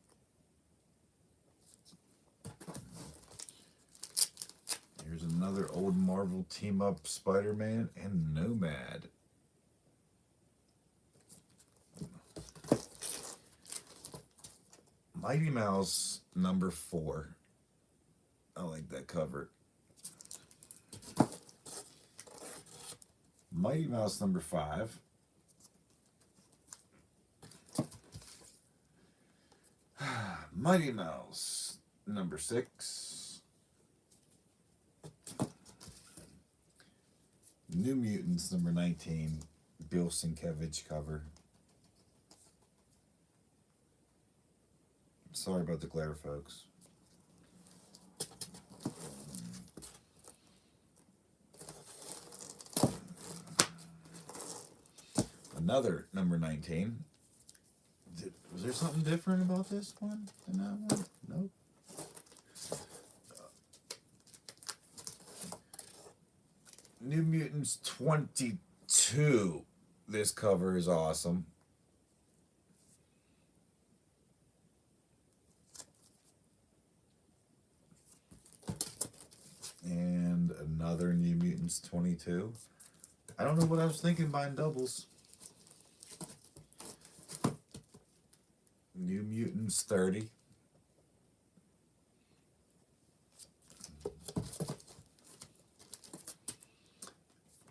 Here's another old Marvel team up Spider-Man and Nomad. Mighty Mouse number 4. I like that cover. Mighty Mouse number 5. Mighty Mouse number 6. New Mutants number 19. Bill Sienkiewicz cover. Sorry about the glare, folks. Another number 19. Was there something different about this one than that one? Nope. New Mutants 22. This cover is awesome. And another New Mutants 22. I don't know what I was thinking buying doubles. New Mutants 30.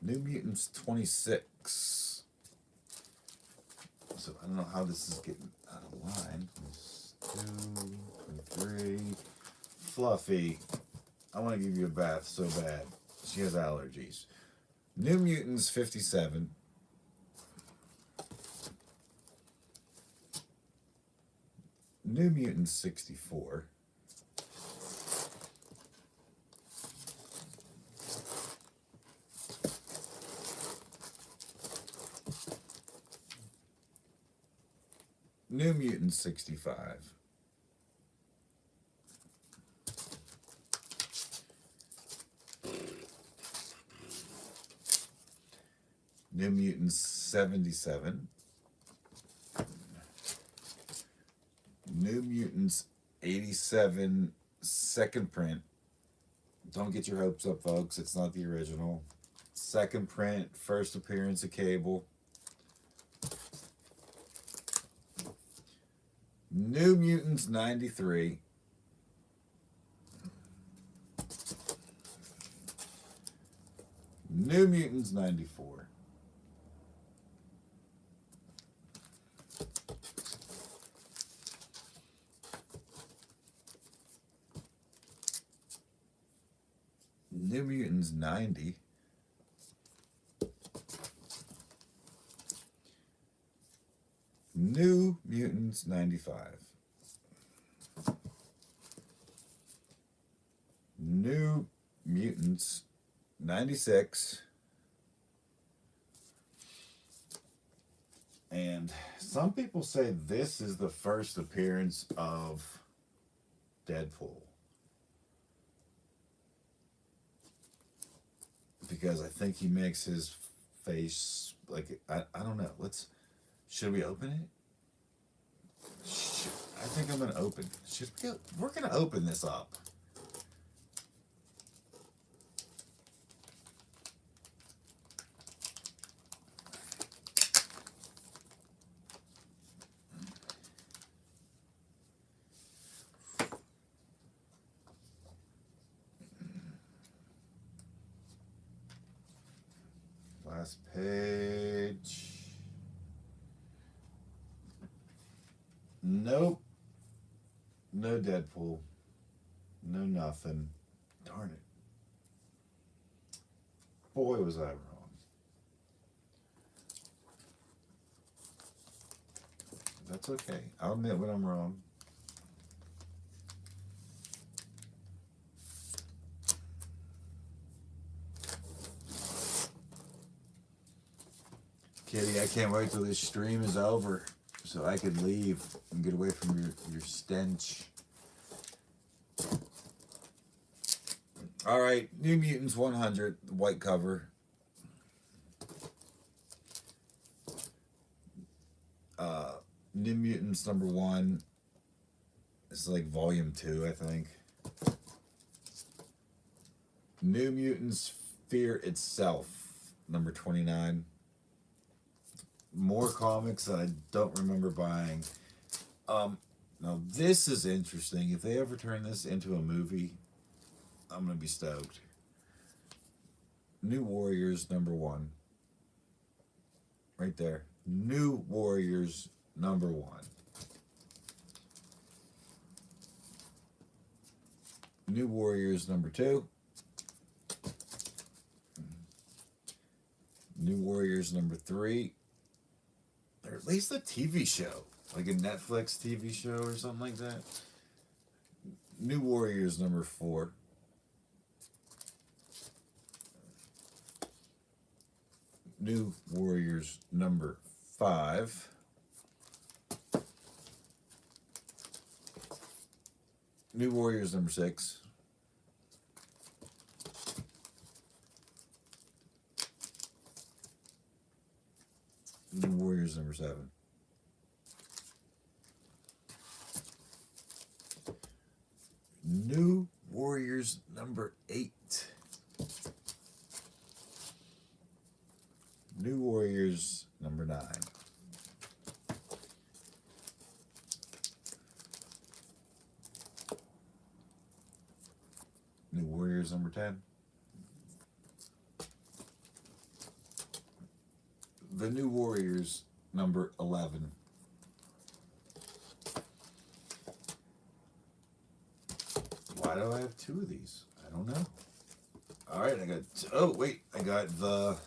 New Mutants 26. So I don't know how this is getting out of line. 22, 23. Fluffy. I want to give you a bath so bad. She has allergies. New Mutants 57. New Mutants 64. New Mutants 65. New Mutants 77. New Mutants 87 second print. Don't get your hopes up, folks. It's not the original. Second print, first appearance of Cable. New Mutants 93. New Mutants 94. New Mutants 90. New Mutants 95. New Mutants 96. And some people say this is the first appearance of Deadpool. Because I think he makes his face like I don't know. Should we open it? I think I'm gonna open. We're gonna open this up. Last page. Nope. No Deadpool. No nothing. Darn it. Boy, was I wrong. That's okay. I'll admit when I'm wrong. Kitty, I can't wait till this stream is over so I can leave and get away from your stench. All right, New Mutants 100, the white cover. New Mutants number 1. It's like volume 2, I think. New Mutants Fear Itself, number 29. More comics that I don't remember buying. Now this is interesting. If they ever turn this into a movie, I'm gonna be stoked. New Warriors number 1. Right there. New Warriors number 1. New Warriors number 2. New Warriors number 3. Or at least a TV show. Like a Netflix TV show or something like that. New Warriors number 4. New Warriors number 5. New Warriors number 6. New Warriors number 7. New Warriors number 8. New Warriors number 9. New Warriors number 10. The New Warriors number 11. Why do I have 2 of these? I don't know. Alright, I got the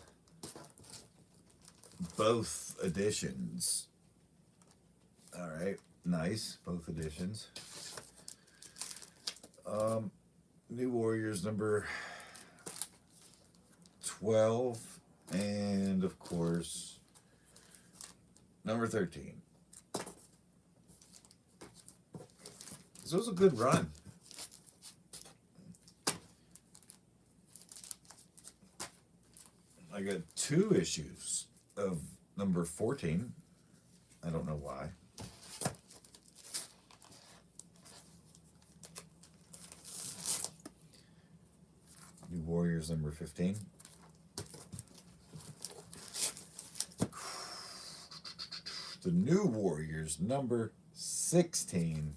both editions. Alright, nice. Both editions. New Warriors number 12. And, of course, number 13. This was a good run. I got 2 issues of number 14. I don't know why. New Warriors number 15. The New Warriors number 16.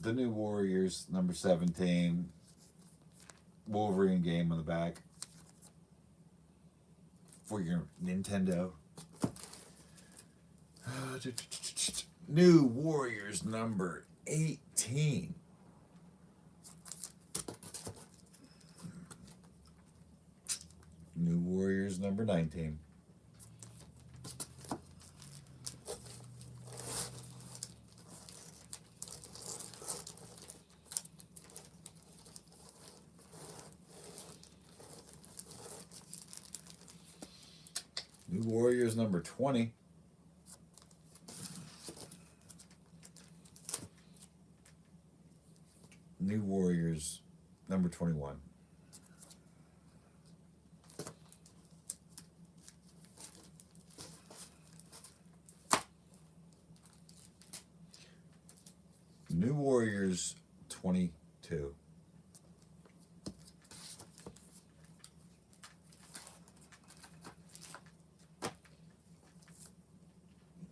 The New Warriors number 17. Wolverine game on the back for your Nintendo. New Warriors number 18. New Warriors number 19. New Warriors number 20. New Warriors number 21. New Warriors 22.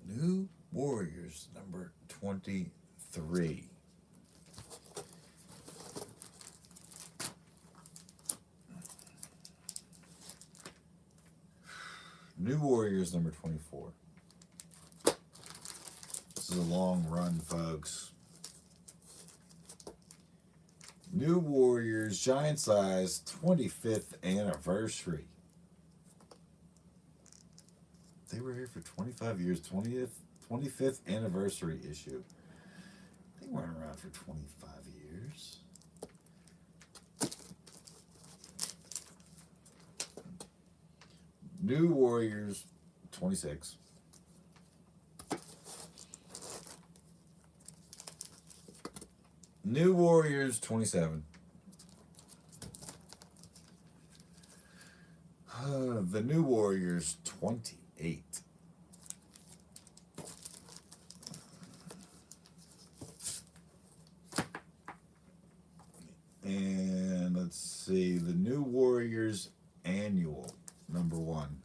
New Warriors number 23. New Warriors number 24. This is a long run, folks. New Warriors Giant Size 25th Anniversary. They were here for 25 years. 25th Anniversary issue. They weren't around for 25 years. New Warriors 26. New Warriors 27. The New Warriors 28. see. The New Warriors Annual, number 1.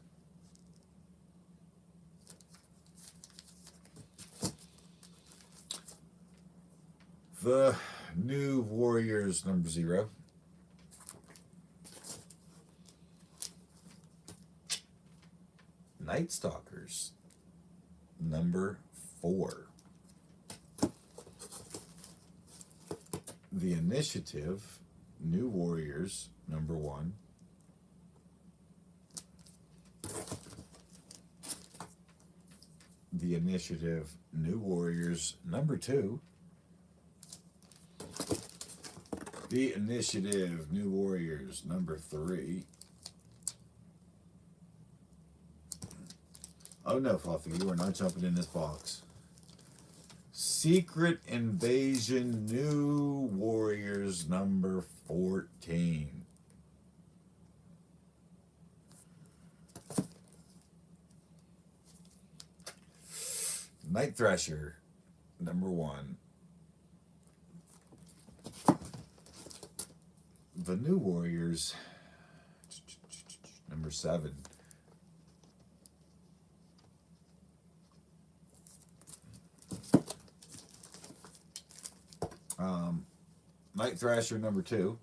The New Warriors, number 0. Night Stalkers, number 4. The Initiative, New Warriors, number 1. The Initiative, New Warriors, number 2. The Initiative, New Warriors, number 3. Oh no, Fluffy, you are not jumping in this box. Secret Invasion, New Warriors, number 14. Night Thrasher, number 1. The New Warriors, number 7. Night Thrasher, number 2.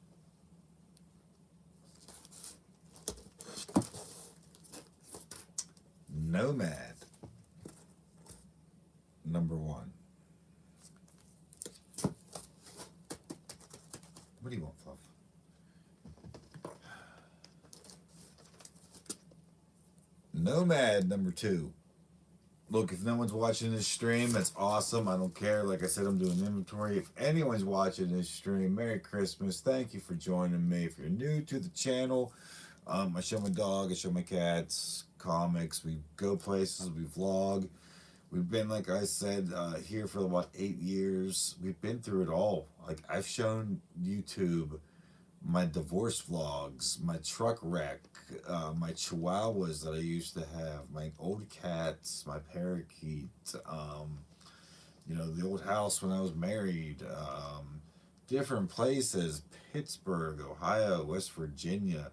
Nomad, number 1. What do you want, Fluff? Nomad, number 2. Look, if no one's watching this stream, that's awesome. I don't care. Like I said, I'm doing inventory. If anyone's watching this stream, Merry Christmas. Thank you for joining me. If you're new to the channel, I show my dog, I show my cats, comics. We go places, we vlog. We've been, like I said, here for about 8 years. We've been through it all. Like, I've shown YouTube my divorce vlogs, my truck wreck, my chihuahuas that I used to have, my old cats, my parakeet, the old house when I was married, different places, Pittsburgh, Ohio, West Virginia.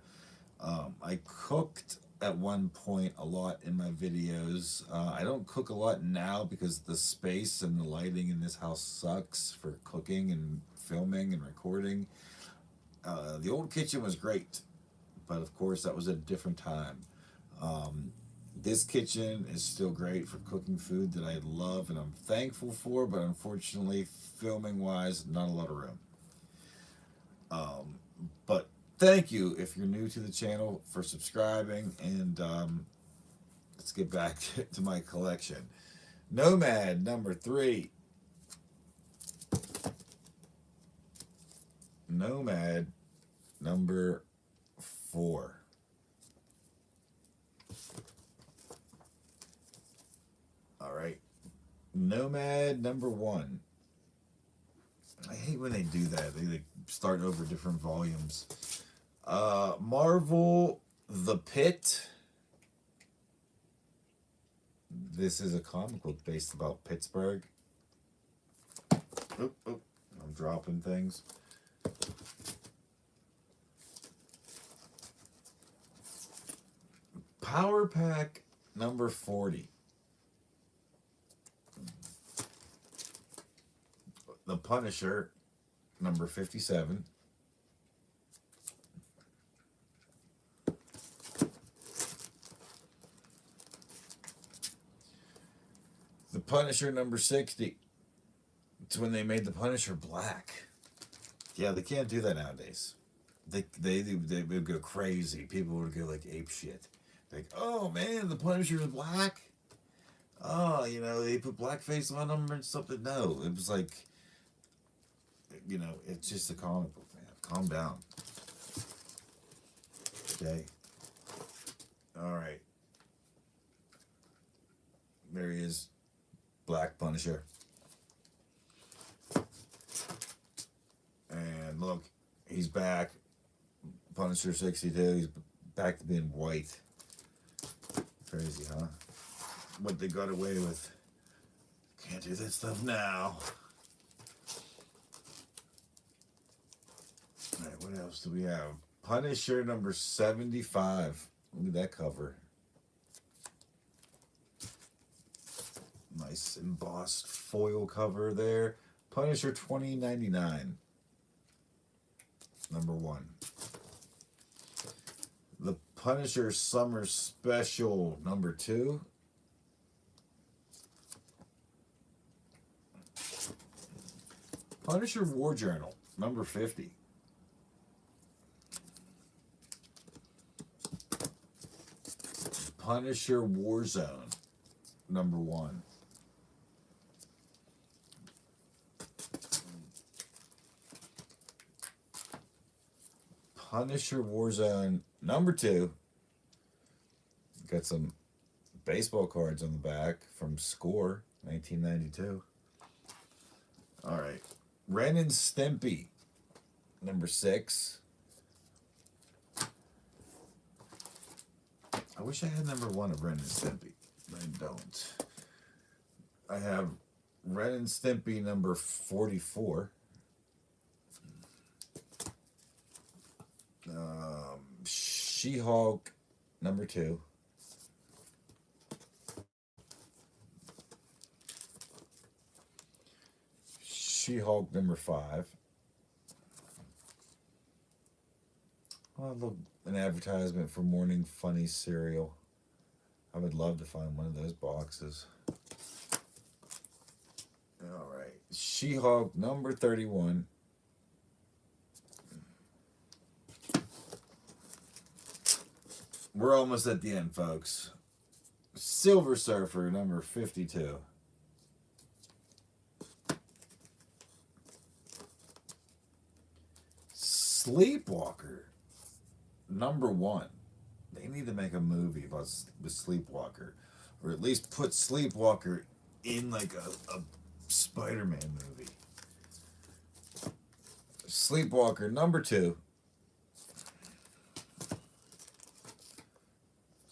I cooked at one point a lot in my videos. I don't cook a lot now because the space and the lighting in this house sucks for cooking and filming and recording. The old kitchen was great, but of course that was a different time. This kitchen is still great for cooking food that I love and I'm thankful for, but unfortunately, filming wise, not a lot of room. But thank you if you're new to the channel for subscribing, and let's get back to my collection. Nomad, number 3. Nomad, number 4. All right. Nomad, number 1. I hate when they do that. They start over different volumes. Marvel, The Pit. This is a comic book based about Pittsburgh. Oop, oop. I'm dropping things. Power Pack number 40. The Punisher number 57. The Punisher number 60. It's when they made the Punisher black. Yeah, they can't do that nowadays. They would go crazy. People would go like ape shit. Like, oh man, the Punisher is black. Oh, they put blackface on him or something. No, it was like, it's just a comic book, man. Calm down. Okay. All right. There he is. Black Punisher. And look, he's back. Punisher 62. He's back to being white. Crazy, huh? What they got away with. Can't do that stuff now. Alright, what else do we have? Punisher number 75. Look at that cover. Nice embossed foil cover there. Punisher 2099. Number 1. The Punisher Summer Special number 2. Punisher War Journal number 50. Punisher Warzone number 1. Punisher Warzone number 2. Got some baseball cards on the back from Score 1992. All right. Ren and Stimpy number 6. I wish I had number 1 of Ren and Stimpy. I don't. I have Ren and Stimpy number 44. She-Hulk number 2. She-Hulk number 5. Oh, look, an advertisement for Morning Funny cereal. I would love to find one of those boxes. All right. She-Hulk number 31. We're almost at the end, folks. Silver Surfer number 52. Sleepwalker number 1. They need to make a movie about the Sleepwalker, or at least put Sleepwalker in like a Spider-Man movie. Sleepwalker number 2.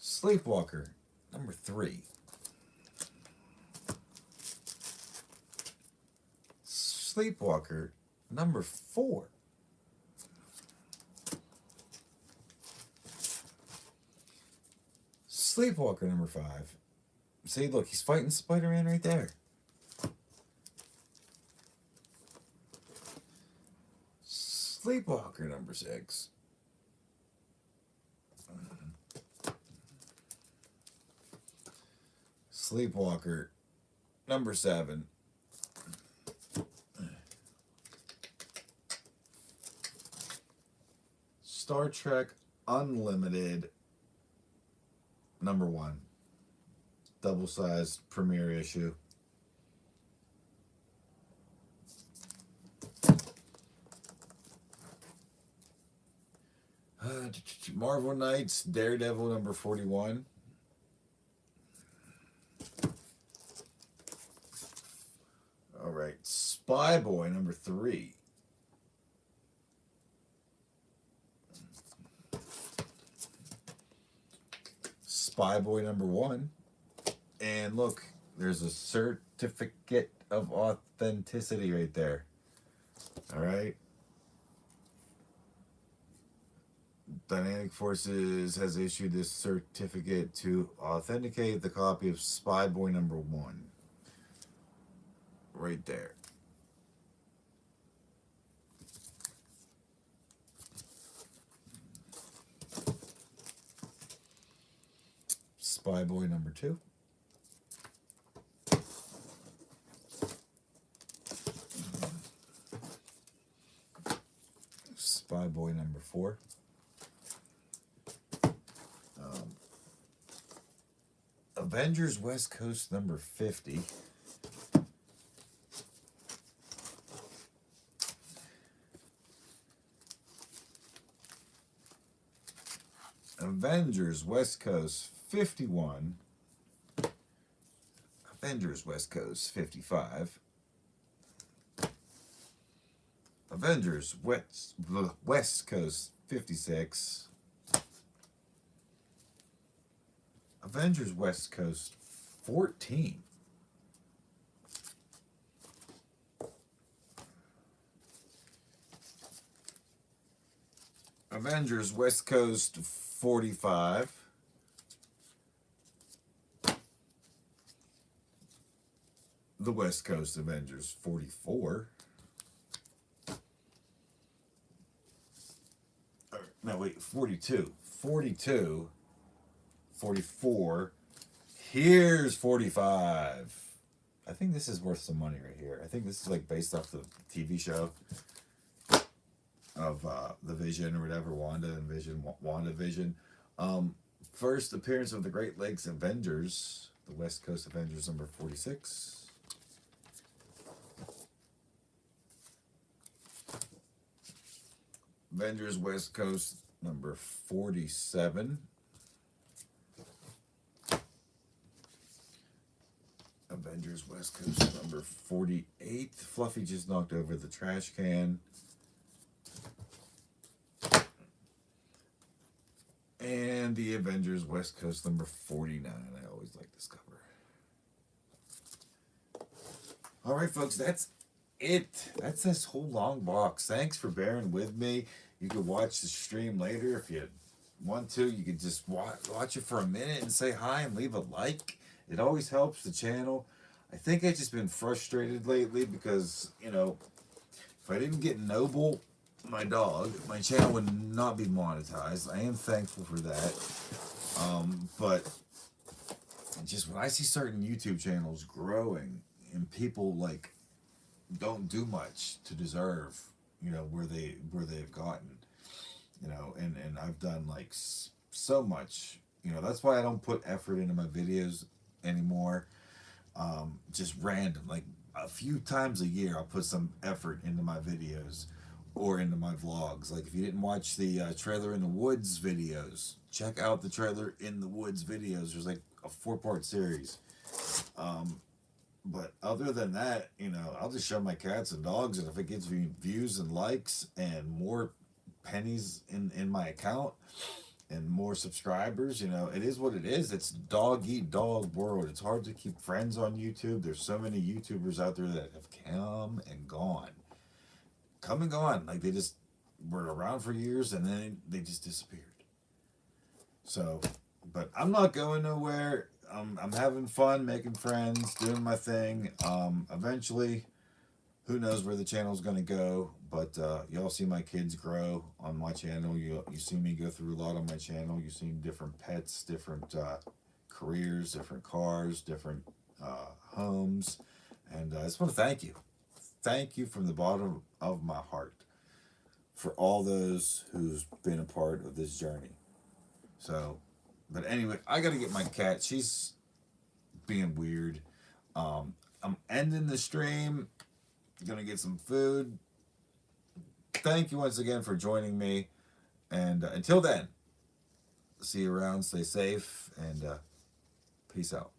Sleepwalker number 3. Sleepwalker number 4. Sleepwalker number 5. See, look, he's fighting Spider-Man right there. Sleepwalker number 6. Sleepwalker number 7. Star Trek Unlimited number 1. Double-sized premiere issue. Marvel Knights Daredevil number 41. All right, Spy Boy number 3. Spy Boy number 1. And look, there's a certificate of authenticity right there. All right. Dynamic Forces has issued this certificate to authenticate the copy of Spy Boy number 1. Right there. Spy Boy number 2. Spy Boy number 4. Avengers West Coast number 50. Avengers West Coast 51. Avengers West Coast 55. Avengers West Coast 56. Avengers West Coast 14. Avengers West Coast 45. The West Coast Avengers 44. No, wait, 42. 42. 44. Here's 45. I think this is worth some money right here. I think this is like based off the TV show of the Vision or whatever, WandaVision. First appearance of the Great Lakes Avengers, the West Coast Avengers number 46. Avengers West Coast number 47. Avengers West Coast number 48. Fluffy just knocked over the trash can. And the Avengers West Coast number 49. I always like this cover. All right, folks, that's it. That's this whole long box. Thanks for bearing with me. You can watch the stream later if you want to. You can just watch it for a minute and say hi and leave a like. It always helps the channel. I think I've just been frustrated lately because, you know, if I didn't get Noble, my dog, my channel would not be monetized. I am thankful for that. But just when I see certain YouTube channels growing and people like don't do much to deserve, you know, where they've gotten, you know, and I've done like so much, you know, that's why I don't put effort into my videos anymore. Just random, like a few times a year I'll put some effort into my videos or into my vlogs. Like if you didn't watch the Trailer in the Woods videos, check out the Trailer in the Woods videos. There's like a 4-part series. But other than that, you know, I'll just show my cats and dogs, and if it gets me views and likes and more pennies in my account and more subscribers, you know, it is what it is. It's dog eat dog world. It's hard to keep friends on YouTube. There's so many YouTubers out there that have come and gone. Come and gone. Like they just were around for years and then they just disappeared. So, but I'm not going nowhere. I'm having fun, making friends, doing my thing. Eventually, who knows where the channel's going to go, but y'all see my kids grow on my channel. You see me go through a lot on my channel. You see different pets, different careers, different cars, different homes. And I just want to thank you. Thank you from the bottom of my heart for all those who's been a part of this journey. So, but anyway, I got to get my cat. She's being weird. I'm ending the stream. Gonna get some food. Thank you once again for joining me. And until then, see you around. Stay safe. And peace out.